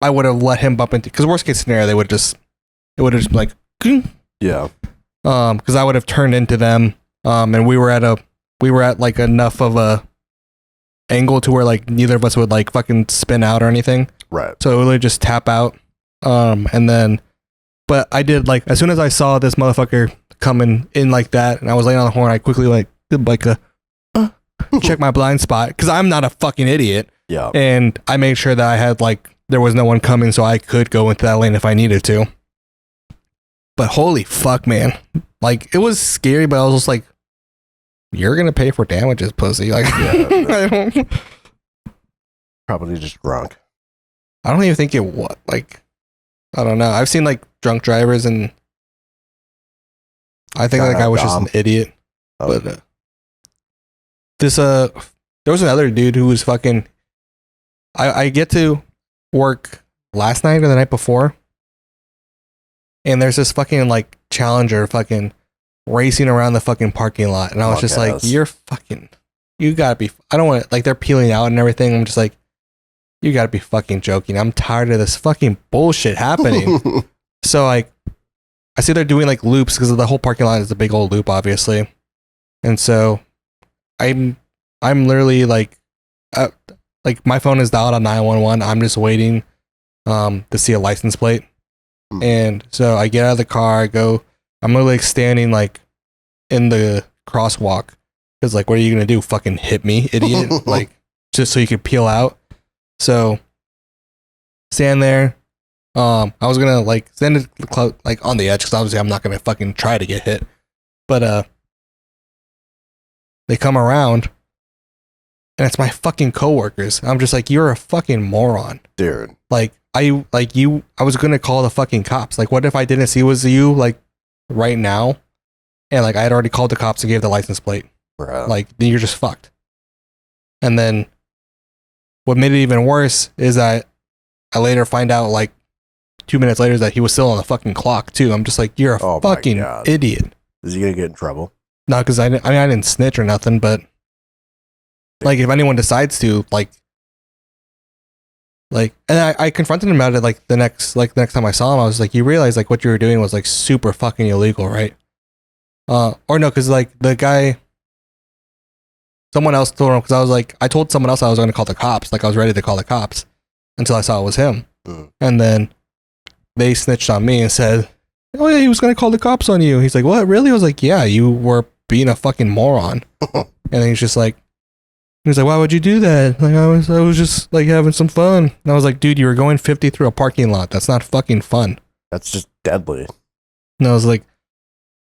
I would have let him bump into, because worst case scenario, it would have just been like, Yeah. because I would have turned into them, and we were at like enough of a angle to where like neither of us would like fucking spin out or anything. Right. So it would just tap out. And then, but I did, like, as soon as I saw this motherfucker coming in like that, and I was laying on the horn, I quickly like did like a check my blind spot, because I'm not a fucking idiot. Yeah. And I made sure that I had like, there was no one coming, so I could go into that lane if I needed to. But holy fuck, man. Like, it was scary, but I was just like, you're gonna pay for damages, pussy. Like, Yeah. Probably just drunk. I don't even think it was like, I don't know. I've seen like drunk drivers, and I think that guy was just an idiot. Oh. But there was another dude who was fucking. I get to work last night or the night before, and there's this fucking like Challenger fucking racing around the fucking parking lot, and I was just like, you gotta be, I don't want, like, they're peeling out and everything. I'm just like, you gotta be fucking joking. I'm tired of this fucking bullshit happening. So like, I see they're doing like loops, because the whole parking lot is a big old loop, obviously. And so I'm literally like my phone is dialed on 911. I'm just waiting to see a license plate. And so I get out of the car, I'm literally like standing like in the crosswalk, because like, what are you gonna do? Fucking hit me, idiot? Like, just so you could peel out. So stand there. I was gonna like stand it like on the edge, because obviously I'm not gonna fucking try to get hit. But they come around, and it's my fucking coworkers. I'm just like, you're a fucking moron, Dude. Like, I was gonna call the fucking cops. Like, what if I didn't see it was you, like, right now, and like I had already called the cops and gave the license plate? Bro. Like, then you're just fucked. And then what made it even worse is that I later find out, like, 2 minutes later, that he was still on the fucking clock too. I'm just like, you're a fucking idiot. Is he gonna get in trouble? No, because I didn't snitch or nothing, but like, if anyone decides to, like, and I confronted him about it, like, the next time I saw him, I was like, you realize, like, what you were doing was, like, super fucking illegal, right? Or no, because, like, the guy, someone else told him, because I was like, I told someone else I was going to call the cops, like, I was ready to call the cops until I saw it was him. And then they snitched on me and said, oh yeah, he was going to call the cops on you. He's like, what, really? I was like, yeah, you were being a fucking moron. And then he's just like, why would you do that? Like, I was just like having some fun. And I was like, dude, you were going 50 through a parking lot. That's not fucking fun. That's just deadly. And I was like,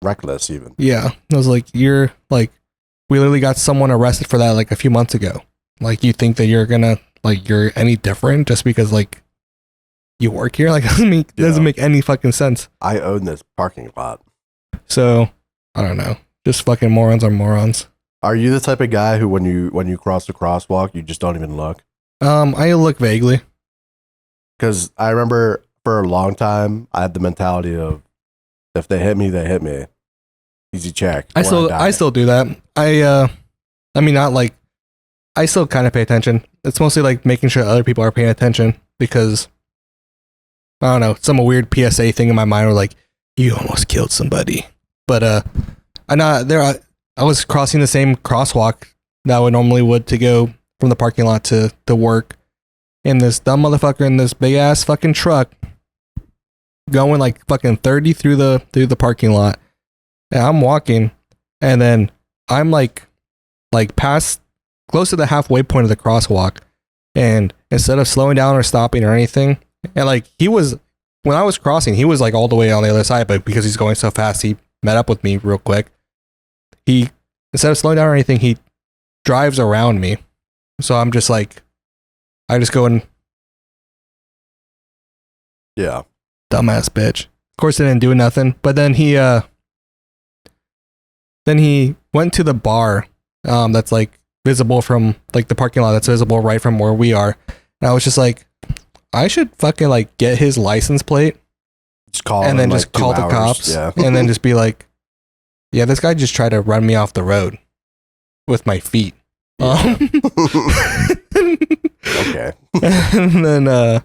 reckless even. Yeah. I was like, you're like, we literally got someone arrested for that like a few months ago. Like, you think that you're gonna, like, you're any different just because, like, you work here? Like, doesn't make any fucking sense. I own this parking lot. So, I don't know. Just fucking morons are morons. Are you the type of guy who, when you cross the crosswalk, you just don't even look? I look vaguely. Because I remember for a long time, I had the mentality of, if they hit me, they hit me. Easy check. I still do that. I mean, not like, I still kind of pay attention. It's mostly like making sure other people are paying attention because, I don't know, some weird PSA thing in my mind were like, you almost killed somebody. But I was crossing the same crosswalk that I would normally would to go from the parking lot to work. And this dumb motherfucker in this big ass fucking truck going like fucking 30 through the parking lot. And I'm walking, and then I'm like past close to the halfway point of the crosswalk. And instead of slowing down or stopping or anything, and like when I was crossing, he was like all the way on the other side, but because he's going so fast, he met up with me real quick. He, instead of slowing down or anything, he drives around me. So I'm just like, I just go and, yeah, dumbass bitch. Of course, he didn't do nothing. But then he went to the bar, that's like visible from like the parking lot. That's visible right from where we are. And I was just like, I should fucking like get his license plate, just call and then like just call the cops, yeah. and then just be like, yeah, this guy just tried to run me off the road with my feet. Yeah. Okay. And then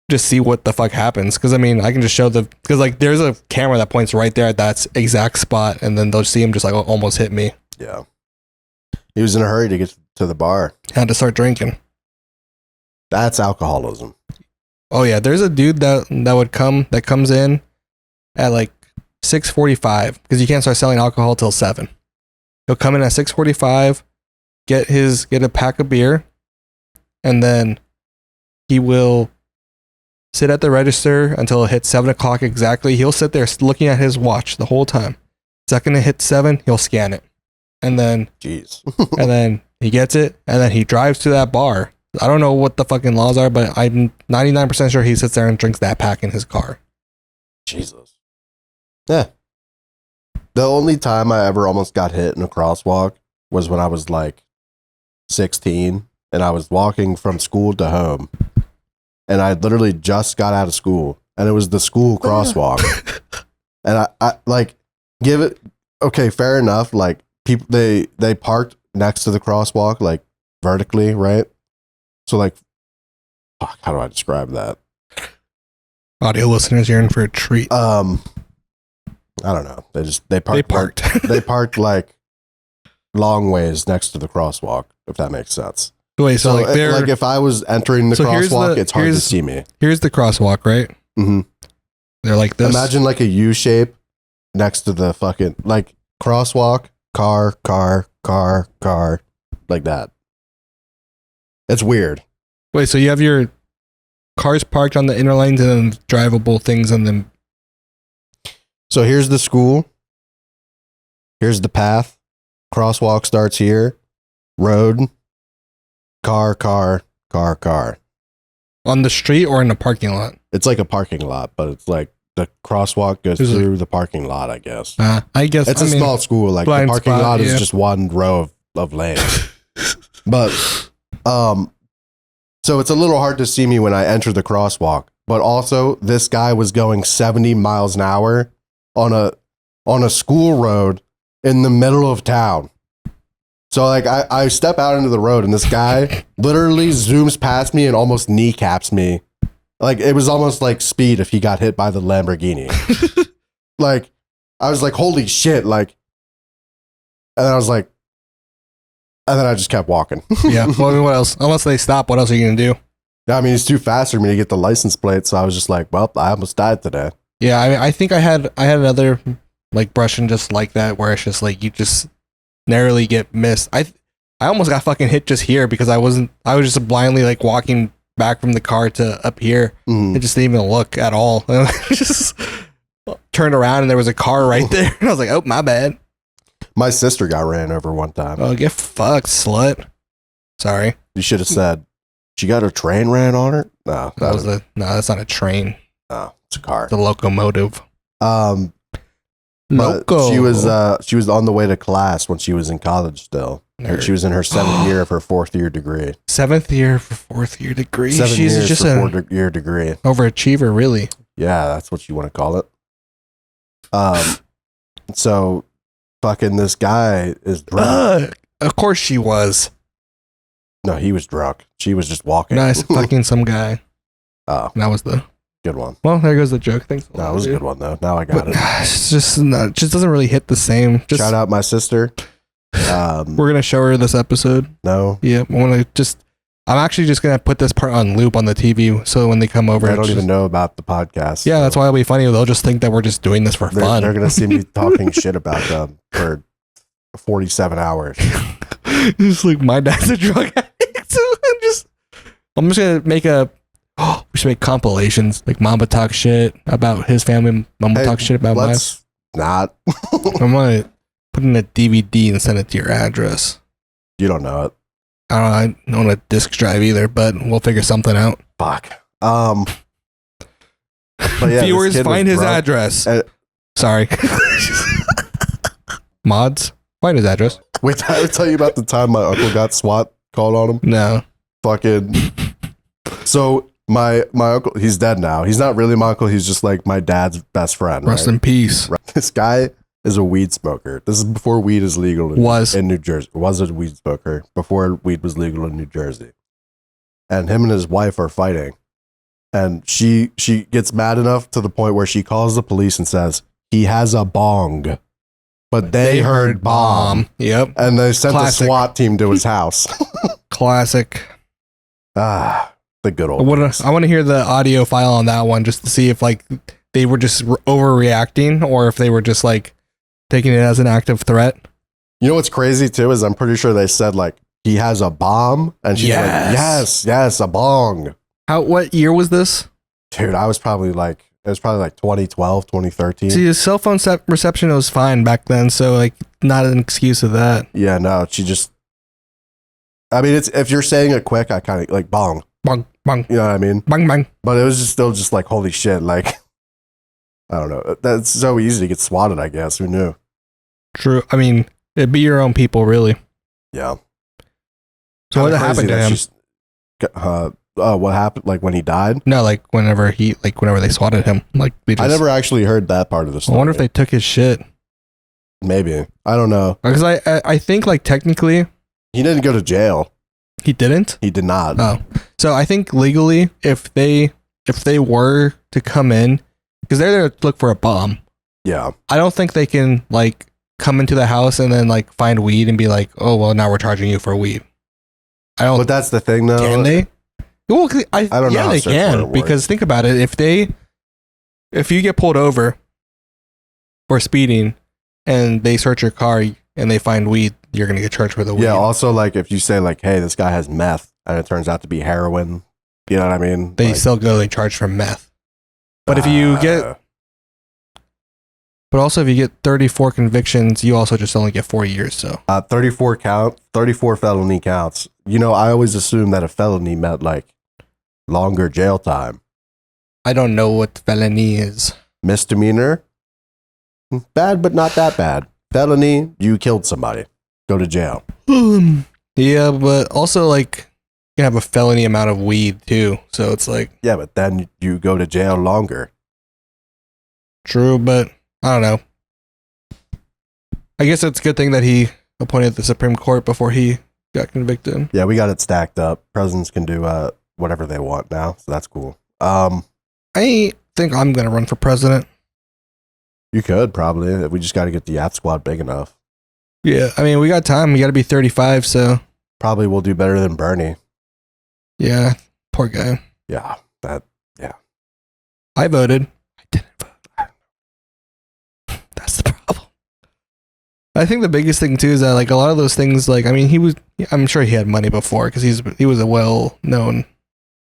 just see what the fuck happens. Because I mean, I can just show because like there's a camera that points right there at that exact spot, and then they'll see him just like almost hit me. Yeah. He was in a hurry to get to the bar. Had to start drinking. That's alcoholism. Oh yeah, there's a dude that comes in at like 6:45 because you can't start selling alcohol till 7. He'll come in at 6:45, get a pack of beer, and then he will sit at the register until it hits 7 o'clock exactly. He'll sit there looking at his watch the whole time. Second it hits 7, he'll scan it, and then jeez, and then he gets it, and then he drives to that bar. I don't know what the fucking laws are, but I'm 99% sure he sits there and drinks that pack in his car. Jesus. Yeah. The only time I ever almost got hit in a crosswalk was when I was like 16 and I was walking from school to home. And I literally just got out of school and it was the school crosswalk. And I like give it okay, fair enough. Like people they parked next to the crosswalk, like vertically, right? So like fuck, how do I describe that? Audio listeners, you're in for a treat. I don't know. They parked. They parked like long ways next to the crosswalk, if that makes sense. Wait, so like if I was entering the crosswalk, it's hard to see me. Here's the crosswalk, right? Mm-hmm. They're like this. Imagine like a U shape next to the fucking like crosswalk, car, like that. It's weird. Wait, so you have your cars parked on the inner lanes and then drivable things and then. So here's the school. Here's the path. Crosswalk starts here. Road. Car. On the street or in the parking lot? It's like a parking lot, but it's like the crosswalk goes through the parking lot, I guess. I guess it's a small school. Like the parking lot is just one row of land. But so it's a little hard to see me when I enter the crosswalk. But also, this guy was going 70 miles an hour on a school road in the middle of town. So like I step out into the road and this guy literally zooms past me and almost kneecaps me. Like it was almost like Speed if he got hit by the Lamborghini. Like I was like, holy shit, like, and then I was like, and then I just kept walking. Yeah. Well, I mean, what else? Unless they stop, what else are you gonna do? I mean, it's too fast for me to get the license plate, so I was just like, well, I almost died today. Yeah, I mean, I think I had another like brushing just like that where it's just like you just narrowly get missed. I almost got fucking hit just here because I was just blindly like walking back from the car to up here. Mm. I just didn't even look at all. I just turned around and there was a car right there. And I was like, oh, my bad. My sister got ran over one time. Oh, get fucked, slut. Sorry. You should have said She got her train ran on her? No. No, that's not a train. No, it's a car. It's a locomotive. But Loco. she was on the way to class when she was in college still. Nerd. She was in her 7th year of her 4th year degree. 7th year for 4th year degree. 7 She's years just for an 4th year degree. overachiever, really. Yeah, that's what you want to call it. So fucking this guy is drunk. Of course she was. No, he was drunk. She was just walking. Nice, fucking some guy. Oh, That was the. good one. Well, there goes the joke. Thanks. No, it was a good one though. Now I got it. It's just doesn't really hit the same. Just, Shout out my sister. we're gonna show her this episode. No, Yeah, I'm actually just gonna put this part on loop on the TV, so when they come over, I don't even know about the podcast. Yeah, so that's why it'll be funny. They'll just think that we're just doing this for fun. They're gonna see me talking shit about them for 47 hours. Just like my dad's a drug addict. I'm just gonna make we should make compilations like Mamba talk shit about his family. Mamba talk shit about mine. Let's not. I'm gonna put in a DVD and send it to your address. You don't know it. I don't own a disc drive either, but we'll figure something out. Fuck. But yeah, Viewers, find his drunk. address. Sorry. Mods, find his address. Wait, did I tell you about the time my uncle got SWAT called on him? No. Fucking. So my uncle, he's dead now. He's not really my uncle. He's just like my dad's best friend. Rest right? in peace. Right. This guy is a weed smoker. This is before weed is legal in New Jersey. Was a weed smoker before weed was legal in New Jersey. And him and his wife are fighting. And she gets mad enough to the point where she calls the police and says, he has a bong. But they heard bomb. Yep. And they sent Classic. a SWAT team to his house. Classic. The good old days. I want to hear the audio file on that one just to see if like they were just overreacting or if they were just like taking it as an active threat. You know what's crazy too is I'm pretty sure they said like he has a bomb and she's like yes a bong. What year was this? Dude, it was probably like 2012, 2013. See, his cell phone reception was fine back then, so like not an excuse of that. Yeah, no, she just. I mean, it's if you're saying it quick, I kind of like bong, Bang, bang, you know what I mean? bang, bang. But it was just still just like holy shit, like I don't know. That's so easy to get swatted. I guess who knew? True. I mean, it'd be your own people, really. Yeah. So what happened to him? What happened? Like when he died? No, like whenever they swatted him, like they just, I never actually heard that part of the I story. wonder if they took his shit. Maybe. I don't know. Because I think like technically He didn't go to jail. he didn't. He did not. Oh, so I think legally, if they were to come in, because they're there to look for a bomb, Yeah. I don't think they can like come into the house and then like find weed and be like, oh well, now we're charging you for weed. I don't. But that's the thing, though. Can they? Well, I don't know Yeah, how they search warrant can works. because think about it. If you get pulled over for speeding and they search your car and they find weed, you're gonna get charged for the weed. Yeah. Also, like if you say like, "Hey, this guy has meth," and it turns out to be heroin, you know what I mean? They Like, still go. They charge for meth. But if you get, but also if you get 34 convictions, you also just only get 4 years. So 34 felony counts. You know, I always assumed that a felony meant like longer jail time. I don't know what felony is. Misdemeanor, bad but not that bad. Felony, you killed somebody, go to jail. Yeah, but also like you can have a felony amount of weed too. So it's like Yeah, but then you go to jail longer. true, but I don't know. I guess it's a good thing that he appointed the Supreme Court before he got convicted. Yeah, we got it stacked up. Presidents can do whatever they want now, so that's cool. I think I'm gonna run for president. You could probably. We just got to get the Yap Squad big enough. Yeah, I mean we got time. We got to be 35, so Probably will do better than Bernie. yeah. Poor guy. Yeah, I voted. I didn't vote. That's the problem. I think the biggest thing too is that like a lot of those things, like I mean, I'm sure he had money before because he was a well-known.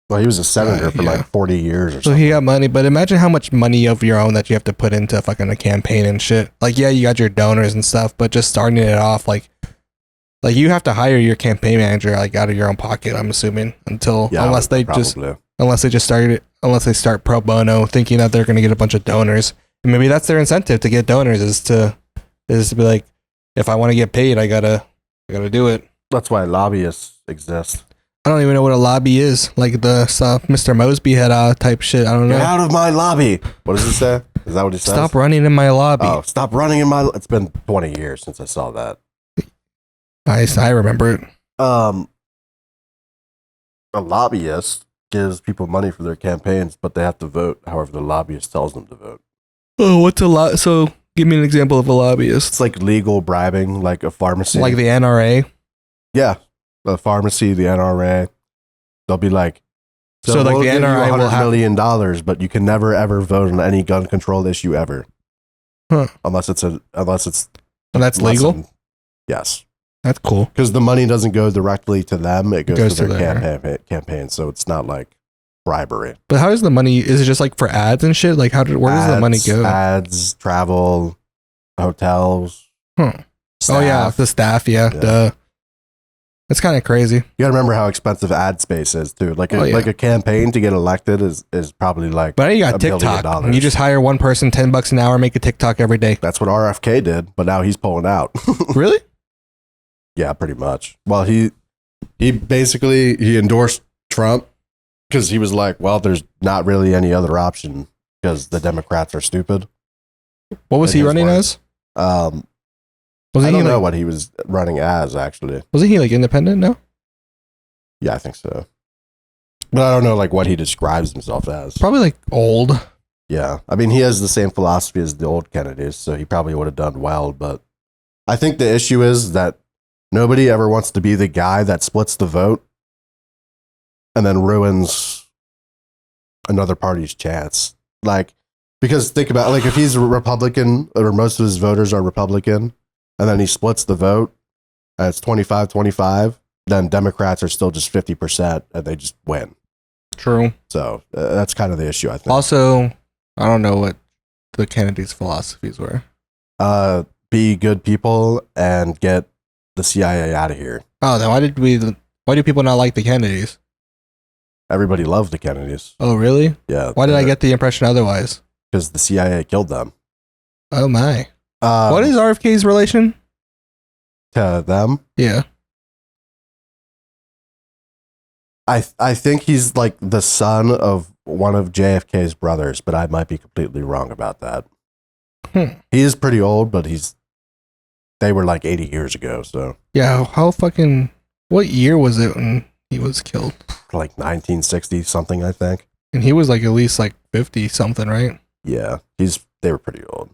well, he was a senator for yeah. like 40 years or So something. he got money, but imagine how much money of your own that you have to put into fucking a campaign and shit. Like yeah, you got your donors and stuff, but just starting it off like Like you have to hire your campaign manager like out of your own pocket. I'm assuming unless they start pro bono, thinking that they're going to get a bunch of donors. And maybe that's their incentive to get donors is to be like, if I want to get paid, I gotta do it. That's why lobbyists exist. I don't even know what a lobby is. Like the Mr. Mosby had type shit. I don't know. Get out of my lobby. What does it say? Is that what he says? Stop running in my lobby. Oh, stop running in my. It's been 20 years since I saw that. I remember it. A lobbyist gives people money for their campaigns, but they have to vote however the lobbyist tells them to vote. Oh, what's a lot? So give me an example of a lobbyist. It's like legal bribing, like a pharmacy. Like the NRA? Yeah. The pharmacy, the NRA. They'll be like, so like we'll the give NRA you $100 will have million, but you can never ever vote on any gun control issue ever. Huh. Unless it's and that's legal? Yes. That's cool. Because the money doesn't go directly to them, it goes to their campaign, so it's not like bribery. But how is the money? Is it just like for ads and shit? Like where does the money go? Ads, travel, hotels. Oh yeah, the staff. Yeah, duh. That's kind of crazy. You gotta remember how expensive ad space is too. Like a campaign to get elected is probably like. But you got TikTok. And you just hire one person, $10 an hour, make a TikTok every day. That's what RFK did, but now he's pulling out. Really? Yeah, pretty much. Well, he basically endorsed Trump because he was like, well, there's not really any other option because the Democrats are stupid. What was he running as? I don't know what he was running as, actually. Wasn't he like independent? No? Yeah, I think so. But I don't know like what he describes himself as. Probably like old. Yeah. I mean, he has the same philosophy as the old Kennedys, so he probably would have done well. But I think the issue is that nobody ever wants to be the guy that splits the vote and then ruins another party's chance. Like, because think about like if he's a Republican or most of his voters are Republican and then he splits the vote and it's 25-25, then Democrats are still just 50% and they just win. True. So that's kind of the issue, I think. Also, I don't know what the Kennedys' philosophies were. Be good people and get the CIA out of here. Oh, then why do people not like the Kennedys? Everybody loved the Kennedys. Oh, really? Yeah. Why did I get the impression otherwise? Because the CIA killed them. Oh my. What is RFK's relation? To them? Yeah. I think he's like the son of one of JFK's brothers, but I might be completely wrong about that. He is pretty old, but they were like 80 years ago, so. Yeah, what year was it when he was killed? Like 1960 something, I think. And he was like at least like 50 something, right? Yeah, they were pretty old.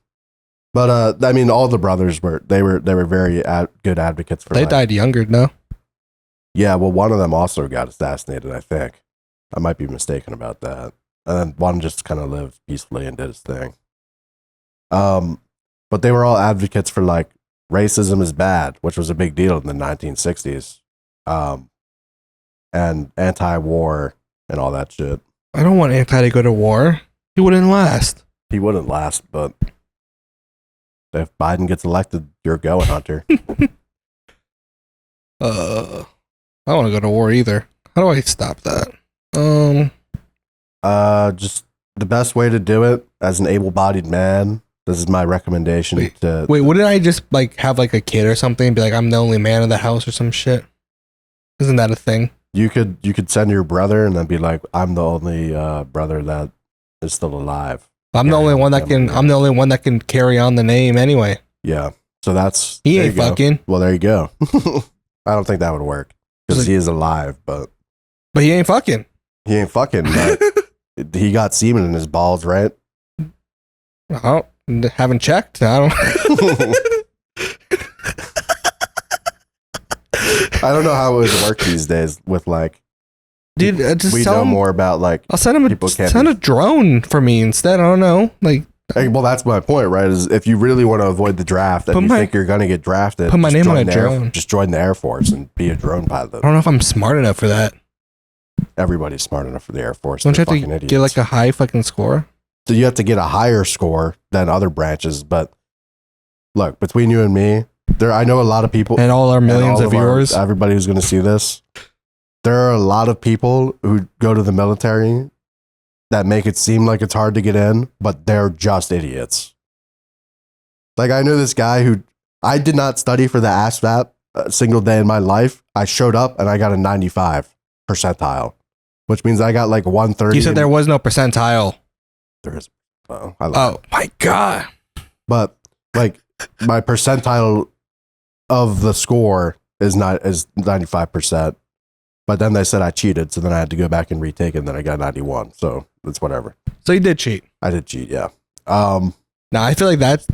But I mean, all the brothers were very good advocates for. They died younger, no? Yeah, well, one of them also got assassinated, I think. I might be mistaken about that. And then one just kind of lived peacefully and did his thing. But they were all advocates for like racism is bad, which was a big deal in the 1960s. And anti-war and all that shit. I don't want Anti to go to war. He wouldn't last. He wouldn't last, but if Biden gets elected, you're going, Hunter. I don't want to go to war either. How do I stop that? Just the best way to do it as an able-bodied man. This is my recommendation. Wait, wouldn't I just like have like a kid or something and be like, I'm the only man in the house or some shit? Isn't that a thing? You could send your brother and then be like, I'm the only brother that is still alive. I'm the only one that can carry on the name anyway. Yeah. So that's he ain't fucking. Well, there you go. I don't think that would work because he is alive, but he ain't fucking. He ain't fucking. But he got semen in his balls, right? I haven't checked. I don't. I don't know how it would work these days with like. Dude, just we know more about like. I'll send him a drone for me instead. I don't know, like. Hey, well, that's my point, right? Is if you really want to avoid the draft and you think you're gonna get drafted, put my name on a drone. Just join the Air Force and be a drone pilot. I don't know if I'm smart enough for that. Everybody's smart enough for the Air Force. Don't you have to get like a high fucking score? So you have to get a higher score than other branches. But look, between you and me, I know a lot of people and all our millions all of viewers. Everybody who's going to see this. There are a lot of people who go to the military that make it seem like it's hard to get in, but they're just idiots. Like I knew this guy who I did not study for the ASVAB a single day in my life. I showed up and I got a 95 percentile, which means I got like 130. You said there was no percentile. There is. Oh my God. But like my percentile of the score is 95%. But then they said I cheated, so then I had to go back and retake it, and then I got 91. So it's whatever. So you did cheat. I did cheat, yeah. Now I feel like that's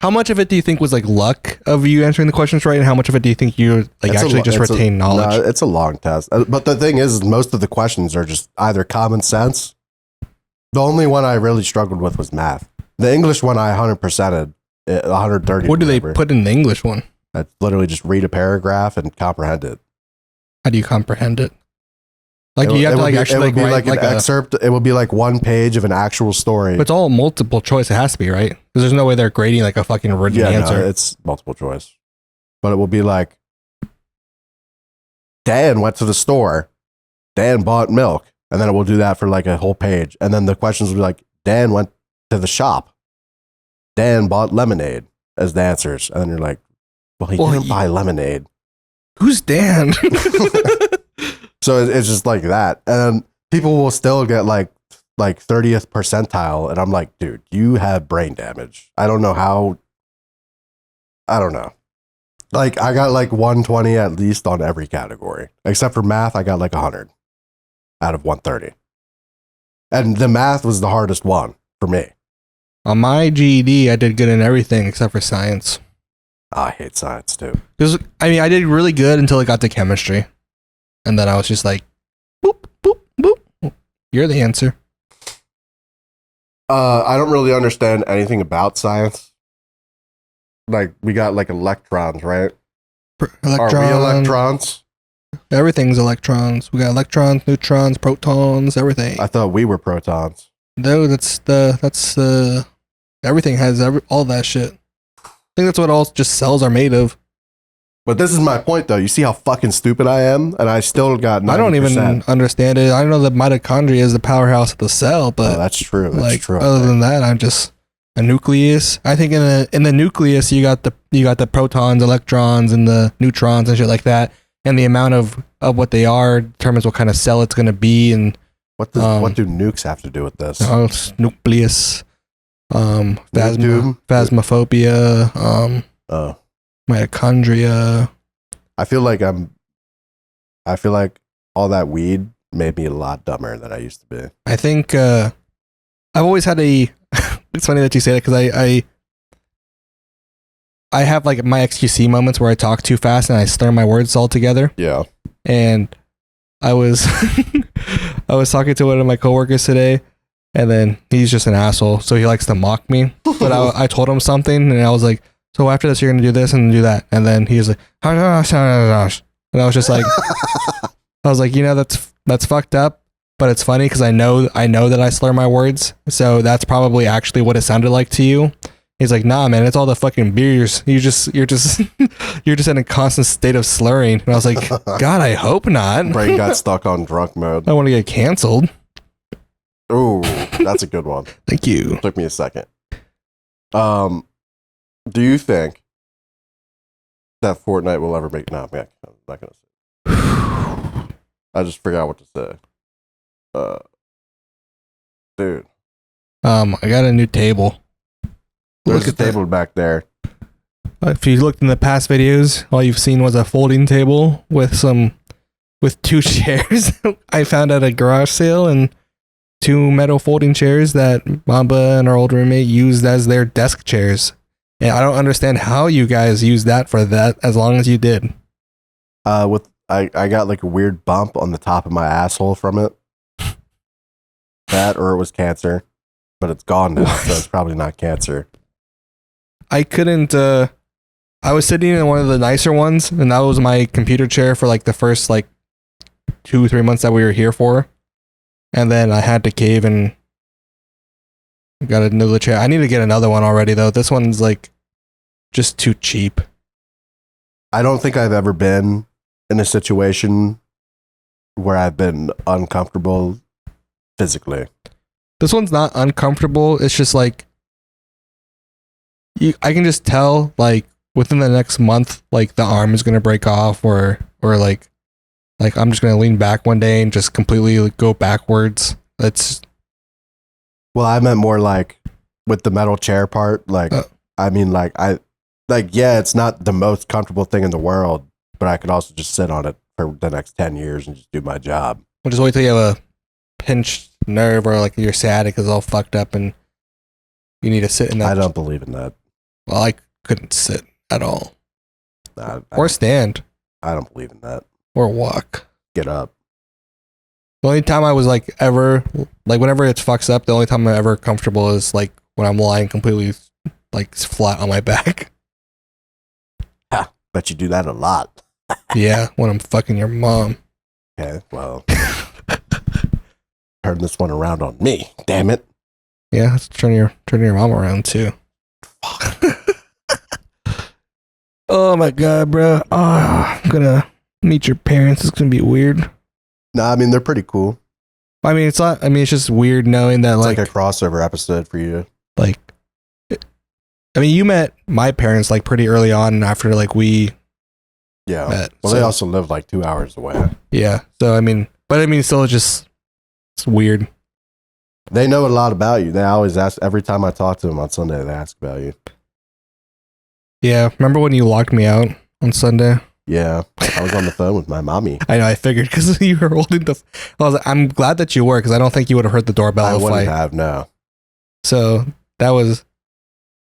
how much of it do you think was like luck of you answering the questions right, and how much of it do you think you like actually just retain knowledge? No, it's a long test. But the thing is, most of the questions are just either common sense. The only one I really struggled with was math. The English one I 100%ed, 130. What do they put in the English one? I literally just read a paragraph and comprehend it. How do you comprehend it? Like you have to like actually like write like an excerpt. It would be like one page of an actual story. But it's all multiple choice. It has to be, right? Because there's no way they're grading like a fucking written answer. No, it's multiple choice. But it will be like, Dan went to the store. Dan bought milk. And then it will do that for like a whole page. And then the questions will be like, Dan went to the shop. Dan bought lemonade as the answers. And then you're like, well, he didn't buy lemonade. Who's Dan? So it's just like that. And people will still get like 30th percentile. And I'm like, dude, you have brain damage. I don't know how. I don't know. Like I got like 120 at least on every category. Except for math, I got like 100 out of 130. And the math was the hardest one for me. On my GED, I did good in everything except for science. I hate science too. Because I mean, I did really good until it got to chemistry, and then I was just like, boop, boop, boop. You're the answer. I don't really understand anything about science. Like we got like electrons, right? Are we electrons? Everything's electrons. We got electrons, neutrons, protons, everything. I thought we were protons. No, that's everything has all that shit. I think that's what all just cells are made of. But this is my point, though. You see how fucking stupid I am, and I still got 90%. I don't even understand it. I know that mitochondria is the powerhouse of the cell, but that's true. That's true. Other than that, I'm just a nucleus. I think in the nucleus, you got the protons, electrons, and the neutrons and shit like that. And the amount of what they are determines what kind of cell it's going to be. And what do nukes have to do with this? Nucleus. Phasmophobia, mitochondria. I feel like all that weed made me a lot dumber than I used to be. I think I've always had it's funny that you say that because I have like my XQC moments where I talk too fast and I slur my words all together. Yeah. And I was I was talking to one of my coworkers today. And then he's just an asshole, so he likes to mock me. But I told him something, and I was like, so after this, you're going to do this and do that. And then he was like, and I was just like, you know, that's fucked up, but it's funny because I know that I slur my words, so that's probably actually what it sounded like to you. He's like, nah, man, it's all the fucking beers. You're just in a constant state of slurring. And I was like, God, I hope not. Brain got stuck on drunk mode. I want to get canceled. Ooh, that's a good one. Thank you. Took me a second. Do you think that Fortnite will ever make? No, man, I'm not gonna say. I just forgot what to say. Dude. I got a new table. There's a table back there. If you looked in the past videos, all you've seen was a folding table with two chairs I found at a garage sale and 2 metal folding chairs that Mamba and our old roommate used as their desk chairs. And I don't understand how you guys used that for that as long as you did. I got like a weird bump on the top of my asshole from it. That or it was cancer. But it's gone now, so it's probably not cancer. I couldn't I was sitting in one of the nicer ones, and that was my computer chair for like the first like 2-3 months that we were here for. And then I had to cave and got another chair. I need to get another one already though. This one's like just too cheap. I don't think I've ever been in a situation where I've been uncomfortable physically. This one's not uncomfortable. It's just like I can just tell like within the next month, like the arm is gonna break off, or like I'm just gonna lean back one day and just completely like, go backwards. That's Well, I meant more like with the metal chair part. Like, I mean, yeah, it's not the most comfortable thing in the world, but I could also just sit on it for the next 10 years and just do my job. We'll just wait till you have a pinched nerve or like your sciatica is all fucked up and you need to sit in that. I don't believe in that. Well, I couldn't sit at all. Or I stand. I don't believe in that. Or walk. Get up. The only time I was like ever, like whenever it's fucks up, the only time I'm ever comfortable is like when I'm lying completely like flat on my back. Ha, bet you do that a lot. Yeah, when I'm fucking your mom. Okay, well. Turn this one around on me. Damn it. Yeah, let's turn your mom around too. Oh my god, bro. Oh, I'm gonna meet your parents. It's gonna be weird. No, I mean they're pretty cool. I mean, it's not. I mean, it's just weird knowing that It's like a crossover episode for you. Like, I mean, you met my parents like pretty early on after like we Yeah. met. Well, so, they also live like 2 hours away. yeah. So I mean, but I mean, still, it's weird. They know a lot about you. They always ask every time I talk to them on Sunday. They ask about you. Yeah. Remember when you locked me out on Sunday? Yeah, I was on the phone with my mommy. I know. I figured because you were holding the. I was like, I'm glad that you were because I don't think you would have heard the doorbell. I if wouldn't have, no. So that was.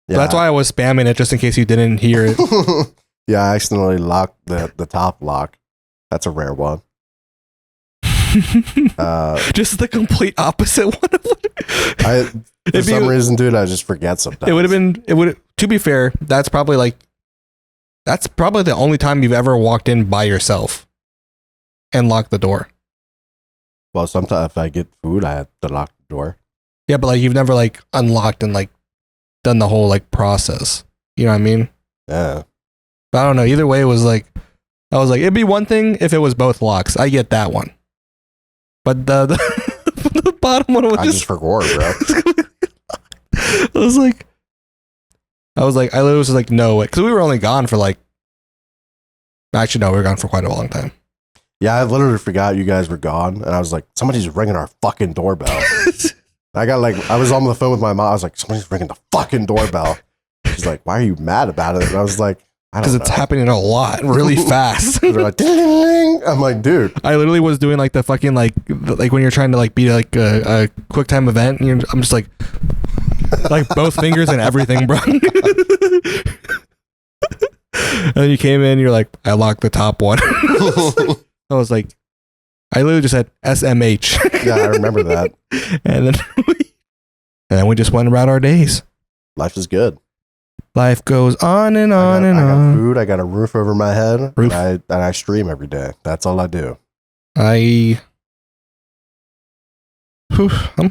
Yeah. So that's why I was spamming it just in case you didn't hear it. Yeah, I accidentally locked the top lock. That's a rare one. Just the complete opposite one. For some reason, dude, I just forget sometimes. It would have been. It would. To be fair, that's probably the only time you've ever walked in by yourself and locked the door. Well, sometimes if I get food, I have to lock the door. Yeah, but like you've never like unlocked and like done the whole like process. You know what I mean? Yeah. But I don't know. Either way, it was like I was like it'd be one thing if it was both locks. I get that one. But the bottom one was I just forgot, bro. I was like, I literally was like, no, because we were only gone for like. Actually, no, we were gone for quite a long time. Yeah, I literally forgot you guys were gone, and I was like, somebody's ringing our fucking doorbell. I was on the phone with my mom. I was like, somebody's ringing the fucking doorbell. She's like, why are you mad about it? And I was like, I don't know. Because it's happening a lot, really fast. They're like, ding, ding, ding. I'm like, dude. I literally was doing like the fucking like when you're trying to like beat like a quick time event, and I'm just like both fingers and everything, bro. And then you came in, you're like, I locked the top one. I was like, I literally just said SMH. Yeah, I remember that. And then we just went about our days. Life is good. Life goes on and on and I got on. food. I got a roof over my head. Roof. And I stream every day. That's all I do. I'm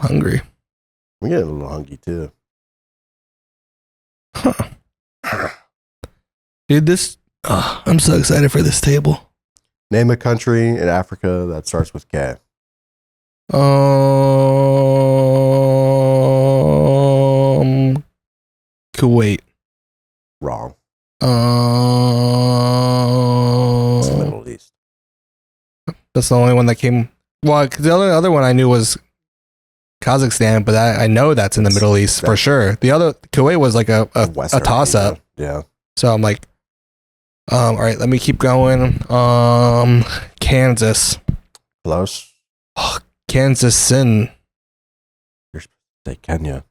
hungry. I'm getting a little hungry too. Huh. Dude, I'm so excited for this table. Name a country in Africa that starts with K. Kuwait. Wrong. It's the Middle East. That's the only one that came. Well, 'cause the other one I knew was Kazakhstan, but I know that's in the Middle East for sure. The other Kuwait was like a toss up. Yeah. So I'm like, all right, let me keep going. Kansas. Close. Oh, Kansas Sin. You're supposed to say Kenya.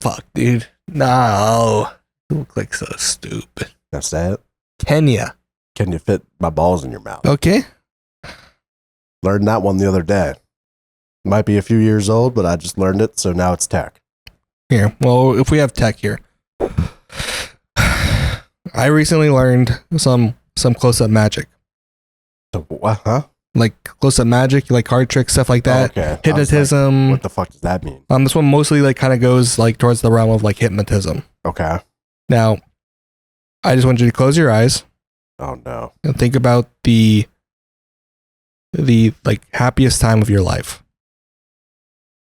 Fuck, dude. No. You look like so stupid. Now say it. Kenya. Can you fit my balls in your mouth? Okay. Learned that one the other day. Might be a few years old, but I just learned it, so now it's tech. Here. Well, if we have tech here. I recently learned some close-up magic. So, what? Huh? Like close-up magic, like card tricks, stuff like that. Oh, okay. Hypnotism. What the fuck does that mean? This one mostly like kind of goes like towards the realm of like hypnotism. Okay. Now, I just want you to close your eyes Oh no. And think about the like happiest time of your life.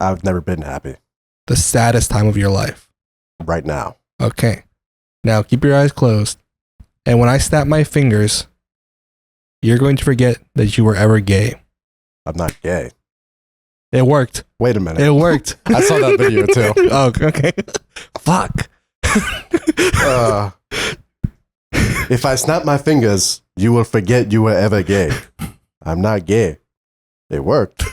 I've never been happy. The saddest time of your life. Right now. Okay. Now keep your eyes closed. And when I snap my fingers, you're going to forget that you were ever gay. I'm not gay. It worked. Wait a minute. It worked. I saw that video too. Oh, okay. Fuck. If I snap my fingers, you will forget you were ever gay. I'm not gay. It worked.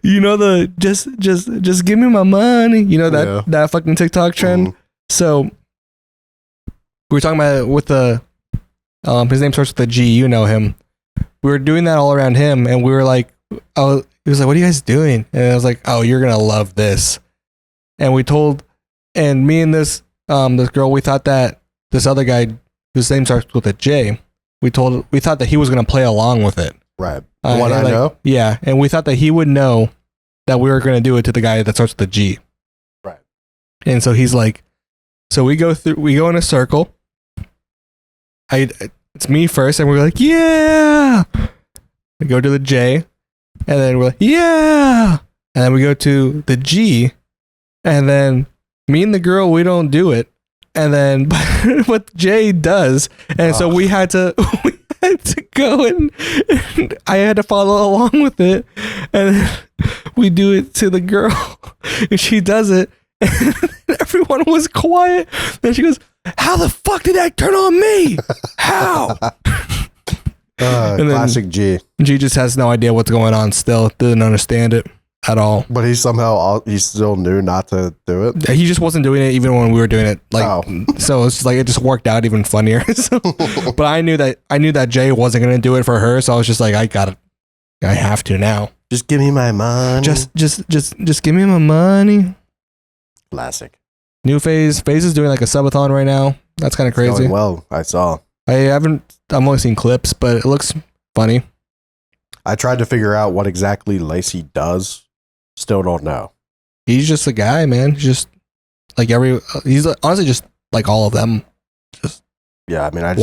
You know the just give me my money. You know that fucking TikTok trend. Mhm. So we were talking about it with the his name starts with a G. You know him. We were doing that all around him, and we were like, oh, he was like, "What are you guys doing?" And I was like, "Oh, you're gonna love this." And we told, and me and this girl, we thought that this other guy whose name starts with a J, we thought that he was gonna play along with it. Right. The one I know? Yeah. And we thought that he would know that we were going to do it to the guy that starts with a G. Right. And so he's like, so we go in a circle. It's me first, and we're like, yeah. We go to the J, and then we're like, yeah. And then we go to the G, and then me and the girl, we don't do it. And then, but Jay does. And so we had to go and I had to follow along with it. And we do it to the girl. And she does it. And everyone was quiet. And she goes, how the fuck did that turn on me? How? Classic G. G just has no idea what's going on still. Didn't understand it at all. But he still knew not to do it. He just wasn't doing it even when we were doing it. So it's just like it just worked out even funnier. But I knew that Jay wasn't gonna do it for her, so I was just like, I have to now. Just give me my money. Just give me my money. Classic. New phase. Phase is doing like a subathon right now. That's kind of crazy. Going well, I saw. I've only seen clips, but it looks funny. I tried to figure out what exactly Lacey does. Still don't know. He's just a guy, man. He's just like he's honestly just like all of them. Just yeah, I mean, I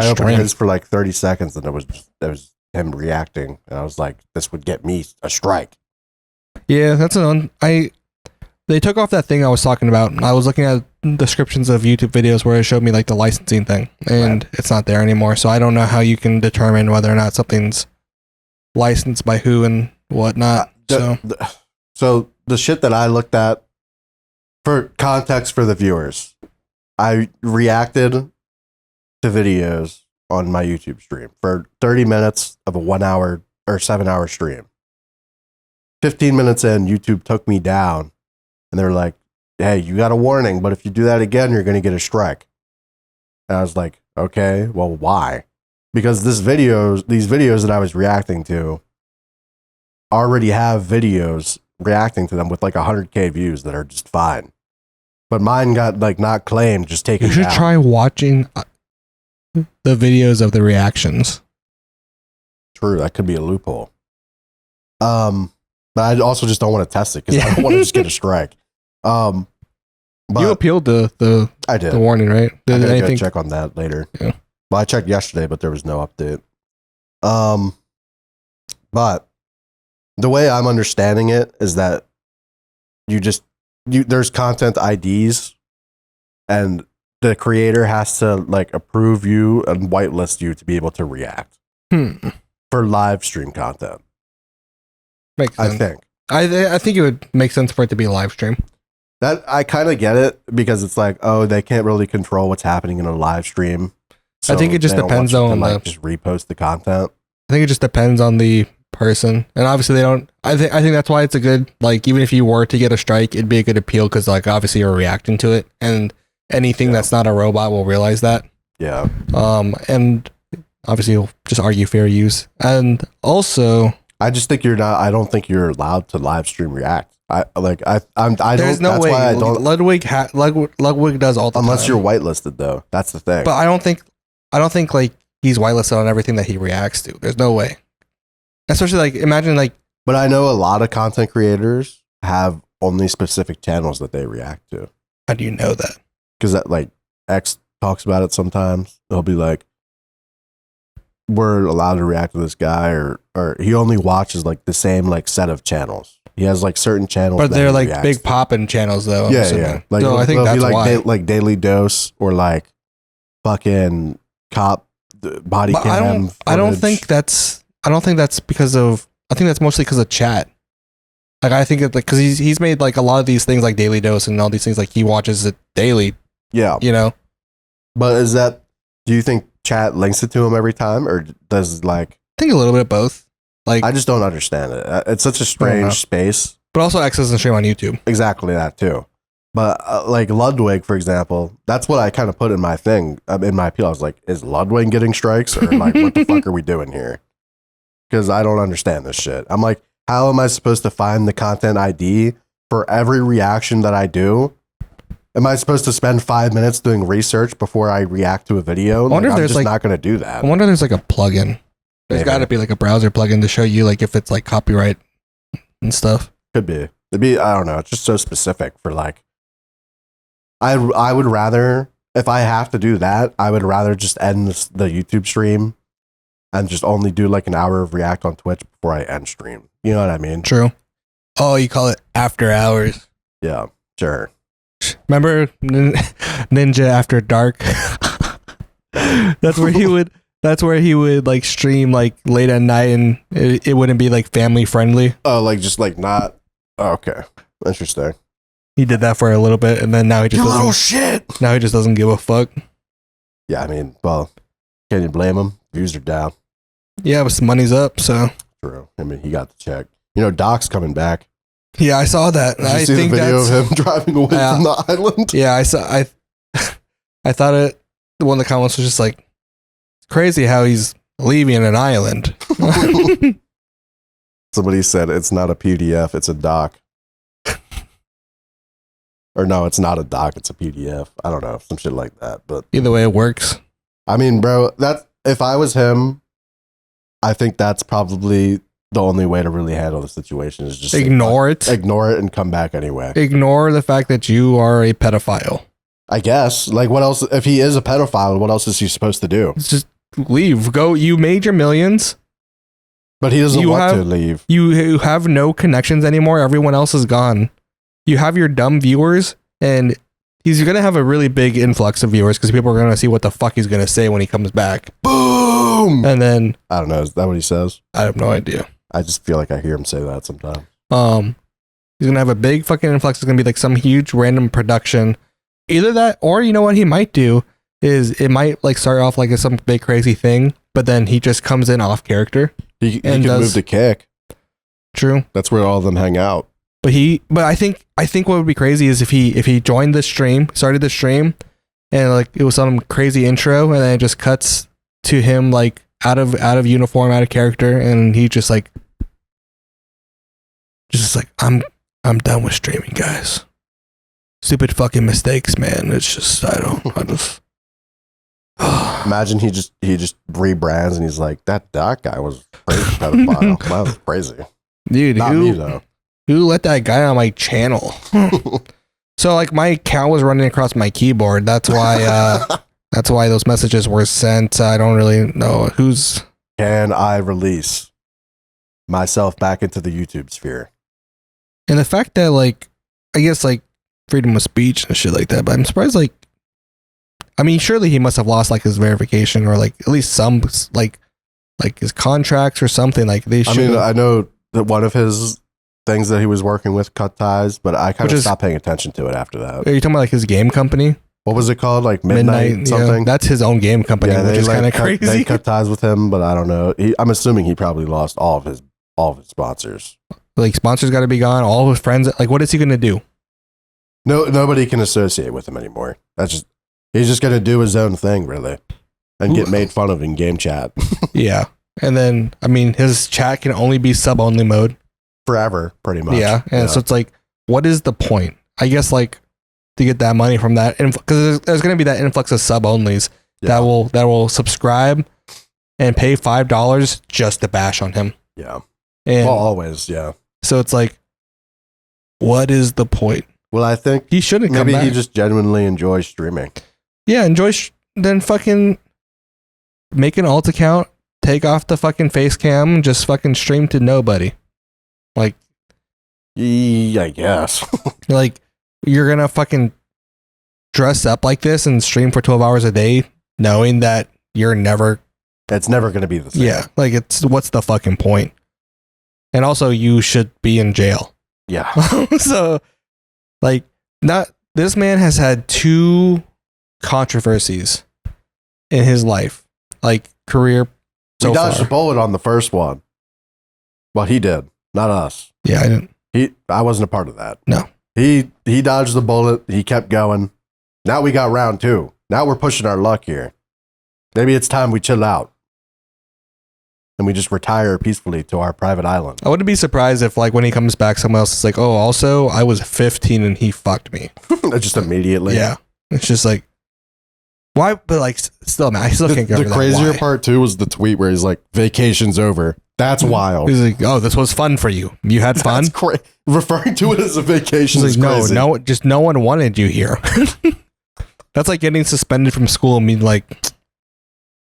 opened his for like 30 seconds, and it was him reacting, and I was like, this would get me a strike. Yeah, they took off that thing I was talking about. I was looking at descriptions of YouTube videos where it showed me like the licensing thing, and It's not there anymore. So I don't know how you can determine whether or not something's licensed by who and whatnot. So the shit that I looked at, for context for the viewers, I reacted to videos on my YouTube stream for 30 minutes of a 1 hour or 7 hour stream. 15 minutes in, YouTube took me down, and they're like, hey, you got a warning, but if you do that again, you're going to get a strike. And I was like, okay, well, why? Because these videos that I was reacting to already have videos reacting to them with like 100K views that are just fine. But mine got like not claimed, just taken down. You should try watching the videos of the reactions. True, that could be a loophole. But I also just don't want to test it because I don't want to just get a strike. But you appealed the I did the warning, right? Did anything check on that later? Yeah. Well, I checked yesterday, but there was no update. But the way I'm understanding it is that there's content IDs, and the creator has to like approve you and whitelist you to be able to react for live stream content. Makes sense. I think. I think it would make sense for it to be a live stream. That I kind of get it because it's like, oh, they can't really control what's happening in a live stream. So I think it just depends on just repost the content. I think it just depends on the person, and obviously they don't. I think that's why it's a good, like, even if you were to get a strike, it'd be a good appeal because like obviously you're reacting to it, and anything that's not a robot will realize that. Yeah. And obviously you'll just argue fair use, and also I just think I don't think you're allowed to live stream react. There's no way. Why I don't. Ludwig does all the time. Unless you're whitelisted, though. That's the thing. But I don't think like he's whitelisted on everything that he reacts to. There's no way. Especially like imagine like. But I know a lot of content creators have only specific channels that they react to. How do you know that? Because that like X talks about it sometimes. He'll be like, we're allowed to react to this guy, or he only watches like the same like set of channels. He has like certain channels, but that they're he like reacts big to. poppin' channels though. I'm Yeah, assuming. yeah. Like, So I think it'll that's be like why. like Daily Dose or like fucking cop body But cam. I don't footage. think that's because of. I think that's mostly because of chat. Like I think it like because he's made like a lot of these things like Daily Dose and all these things like he watches it daily. Yeah, You know. but is that? Do you think chat links it to him every time, or does like? I think a little bit of both. Like, I just don't understand it. It's such a know. strange space. but also X doesn't stream on YouTube. Exactly that too. But like Ludwig, for example, that's what I kind of put in my thing, in my appeal. I was like, is Ludwig getting strikes, or like, what the fuck are we doing here? Because I don't understand this shit. I'm like, how am I supposed to find the content ID for every reaction that I do? Am I supposed to spend 5 minutes doing research before I react to a video? I wonder if I'm there's, just like- not going to do that. I wonder if there's like a plugin. There's Maybe. got to be like a browser plugin to show you like if it's like copyright and stuff. Could be. It'd be. I don't know. It's just so specific for like. I would rather, if I have to do that, I would rather just end the YouTube stream and just only do like an hour of react on Twitch before I end stream. You know what I mean? True. Oh, you call it after hours. Yeah, sure. Remember Ninja After Dark? That's where he would. That's where he would like stream like late at night, and it wouldn't be like family friendly. Oh, like just like not. Oh, okay, interesting. He did that for a little bit, and then now he just You little doesn't. shit. Now he just doesn't give a fuck. Yeah, I mean, well, can you blame him? Views are down. Yeah, but some money's up, so True. I mean, he got the check. You know, Doc's coming back. yeah, I saw that. Did you I see think the video that's of him driving away Yeah. from the island? yeah. I saw. I thought it. One of the comments was just like, it's crazy how he's leaving an island. Somebody said it's not a PDF, it's a doc. Or no, it's not a doc, it's a PDF. I don't know, some shit like that. But Either way, it works. I mean, bro, that if I was him, I think that's probably the only way to really handle the situation is just Ignore it. ignore it and come back anyway. Ignore the fact that you are a pedophile. I guess. Like, what else? If he is a pedophile, what else is he supposed to do? It's just leave. Go. You made your millions. But he doesn't You want to have- leave. You have no connections anymore. Everyone else is gone. You have your dumb viewers, and he's gonna have a really big influx of viewers because people are gonna see what the fuck he's gonna say when he comes back. Boom! And then I don't know. Is that what he says? I have no idea. I just feel like I hear him say that sometimes. He's gonna have a big fucking influx. It's gonna be like some huge random production. Either that, or you know what he might do is it might like start off like some big crazy thing, but then he just comes in off character. He And can does- move to Kick. True. That's where all of them hang out. But I think what would be crazy is if he joined the stream, started the stream, and like it was some crazy intro, and then it just cuts to him like out of uniform, out of character, and he just like I'm done with streaming, guys. Stupid fucking mistakes, man. It's just I just Imagine he just rebrands and he's like, that guy was crazy pedophile. That was crazy. dude, Not me though. who let that guy on my channel? So like my account was running across my keyboard. That's why those messages were sent. I don't really know who's. Can I release myself back into the YouTube sphere? And the fact that like I guess like freedom of speech and shit like that, but I'm surprised like I mean surely he must have lost like his verification or like at least some like his contracts or something like they should. I mean, I know that one of his things that he was working with cut ties, but I kind Which of is- stopped paying attention to it after that. Are you talking about like his game company? What was it called? Like Midnight yeah, something? that's his own game company, which they is kind of cut- They crazy. cut ties with him, but I don't know. I'm assuming he probably lost all of his sponsors. Like sponsors got to be gone. All his friends. Like what is he gonna do? No, nobody can associate with him anymore. He's just gonna do his own thing, really, and get Ooh. made fun of in game chat Yeah, and then I mean his chat can only be sub only mode. forever, pretty much. Yeah, and so it's like, what is the point? I guess like to get that money from that, because there's going to be that influx of sub onlys Yeah. that will subscribe and pay $5 just to bash on him. Yeah. And Well, always, yeah. so it's like, what is the point? Well, I think He shouldn't come maybe back. he just genuinely enjoys streaming. Yeah, enjoy. Then fucking make an alt account, take off the fucking face cam, just fucking stream to nobody. Like, Yeah, I guess. like you're gonna fucking dress up like this and stream for 12 hours a day, knowing that you're never. It's never going to be the same. Yeah, like it's what's the fucking point? And also, you should be in jail. Yeah. So, like, not this man has had 2 controversies in his life, like career. So we dodged far. a bullet on the first one. Well, he did, not us. Yeah, I didn't. I wasn't a part of that. No. He dodged the bullet. He kept going. Now we got round 2. Now we're pushing our luck here. Maybe it's time we chill out. And we just retire peacefully to our private island. I wouldn't be surprised if, like, when he comes back, someone else is like, "Oh, also, I was 15 and he fucked me." Just immediately. Yeah, it's just like, why? But like, still, man, I still can't get over The that. crazier Why? part too was the tweet where he's like, "Vacation's over." That's wild. He's like, "Oh, this was fun for you. You had fun." That's referring to it as a vacation He's is like, crazy. no, just no one wanted you here. That's like getting suspended from school and being like,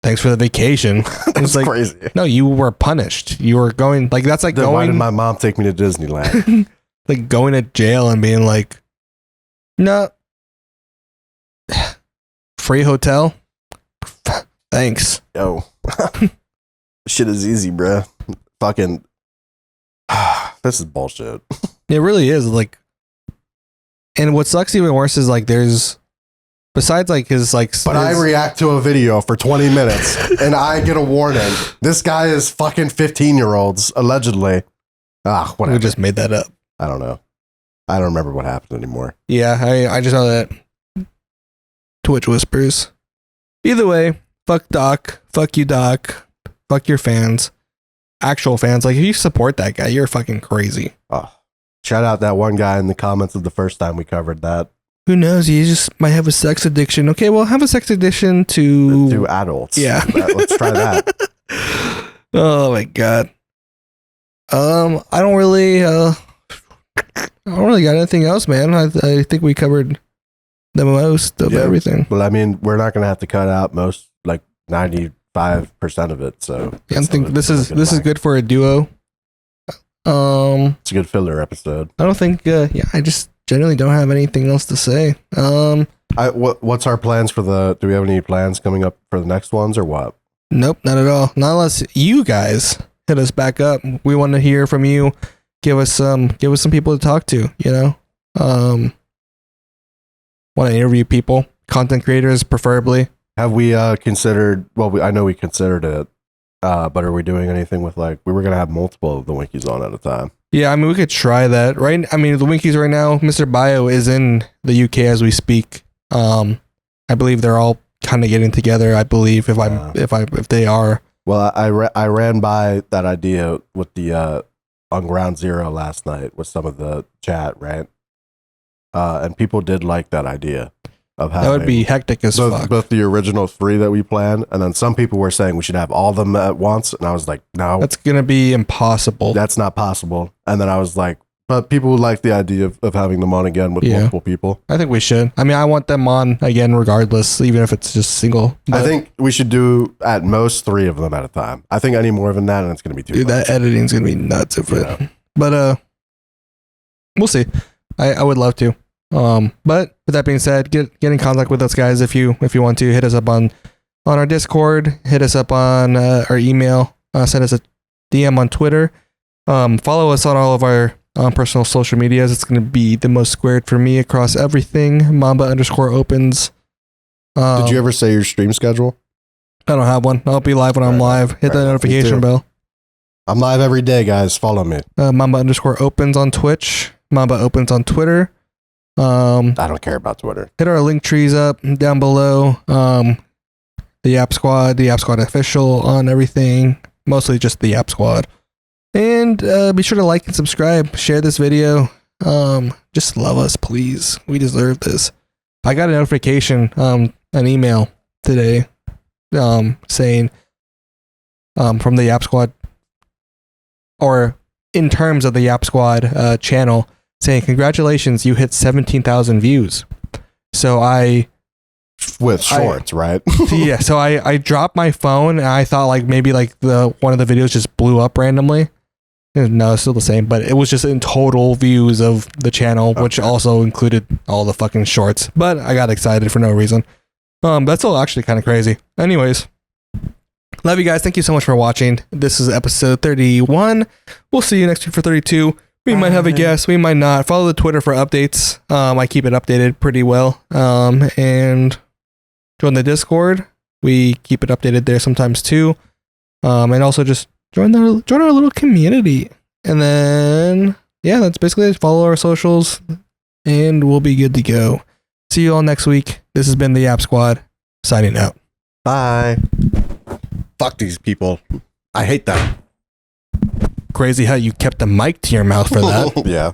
"Thanks for the vacation." That's It's like, crazy. no, you were punished. You were going like that's like Then why did going my mom take me to Disneyland? like going to jail and being like, "No, free hotel, thanks." Yo, shit is easy, bruh. Fucking, this is bullshit. It really is like, and what sucks even worse is like there's besides like his like. But I his- react to a video for 20 minutes and I get a warning. This guy is fucking 15-year-olds, allegedly. Whatever. we just made that up. I don't know. I don't remember what happened anymore. Yeah, I just know that Twitch whispers. Either way, fuck Doc, fuck you, Doc, fuck your fans, actual fans. Like if you support that guy, you're fucking crazy. Oh, shout out that one guy in the comments of the first time we covered that. Who knows? You just might have a sex addiction. Okay, well, have a sex addiction To adults. Yeah. Let's try that. Oh my god. I don't really got anything else, man. I think we covered the most of Yeah. everything. Well, I mean, we're not going to have to cut out most, like 95% of it. So I think this is good for a duo. It's a good filler episode. I don't think. I just generally don't have anything else to say. What's our plans for do we have any plans coming up for the next ones or what? Nope, not at all. Not unless you guys hit us back up. We want to hear from you. Give us some people to talk to. You know, want to interview people, content creators, preferably. Have we considered? Well, I know we considered it, but are we doing anything with like we were gonna have multiple of the Winkies on at a time? Yeah, I mean, we could try that, right? I mean, the Winkies right now, Mr. Bio is in the UK as we speak. I believe they're all kind of getting together. I believe if they are. Well, I ran by that idea with the on Ground Zero last night with some of the chat, right? And people did like that idea of having That would be hectic as fuck. both the original 3 that we planned, and then some people were saying we should have all of them at once, and I was like, no, That's gonna be impossible. that's not possible. And then I was like, but people would like the idea of having them on again with multiple people. I think we should. I mean, I want them on again, regardless, even if it's just single. I think we should do at most 3 of them at a time. I think any more than that, and it's going to be too dude, much. that editing's gonna be nuts if it. But we'll see. I would love to. But with that being said, get in contact with us, guys. If you want to hit us up on our Discord, hit us up on our email, send us a DM on Twitter. Follow us on all of our personal social medias. It's going to be the most squared for me across everything. Mamba_opens. Did you ever say your stream schedule? I don't have one. I'll be live when I'm live. Hit that notification bell. I'm live every day, guys. Follow me. Mamba_opens on Twitch. Mamba opens on Twitter. I don't care about Twitter. Hit our link trees up down below. The App Squad official on everything. Mostly just the App Squad. And be sure to like and subscribe. Share this video. Just love us, please. We deserve this. I got a notification, an email today, saying from the App Squad, or in terms of the App Squad channel, saying congratulations, you hit 17,000 views. So I with shorts, right? Yeah, so I dropped my phone and I thought like maybe like the one of the videos just blew up randomly. No, it's still the same, but it was just in total views of the channel, which also included all the fucking shorts. But I got excited for no reason. That's all actually kind of crazy. Anyways, love you guys. Thank you so much for watching. This is episode 31. We'll see you next week for 32. We might have a guest, we might not. Follow the Twitter for updates. I keep it updated pretty well. And join the Discord. We keep it updated there sometimes too. And also just join our little community. And then yeah, that's basically it. Follow our socials and we'll be good to go. See you all next week. This has been the App Squad signing out. Bye. Fuck these people. I hate them. Crazy how you kept the mic to your mouth for that. Yeah.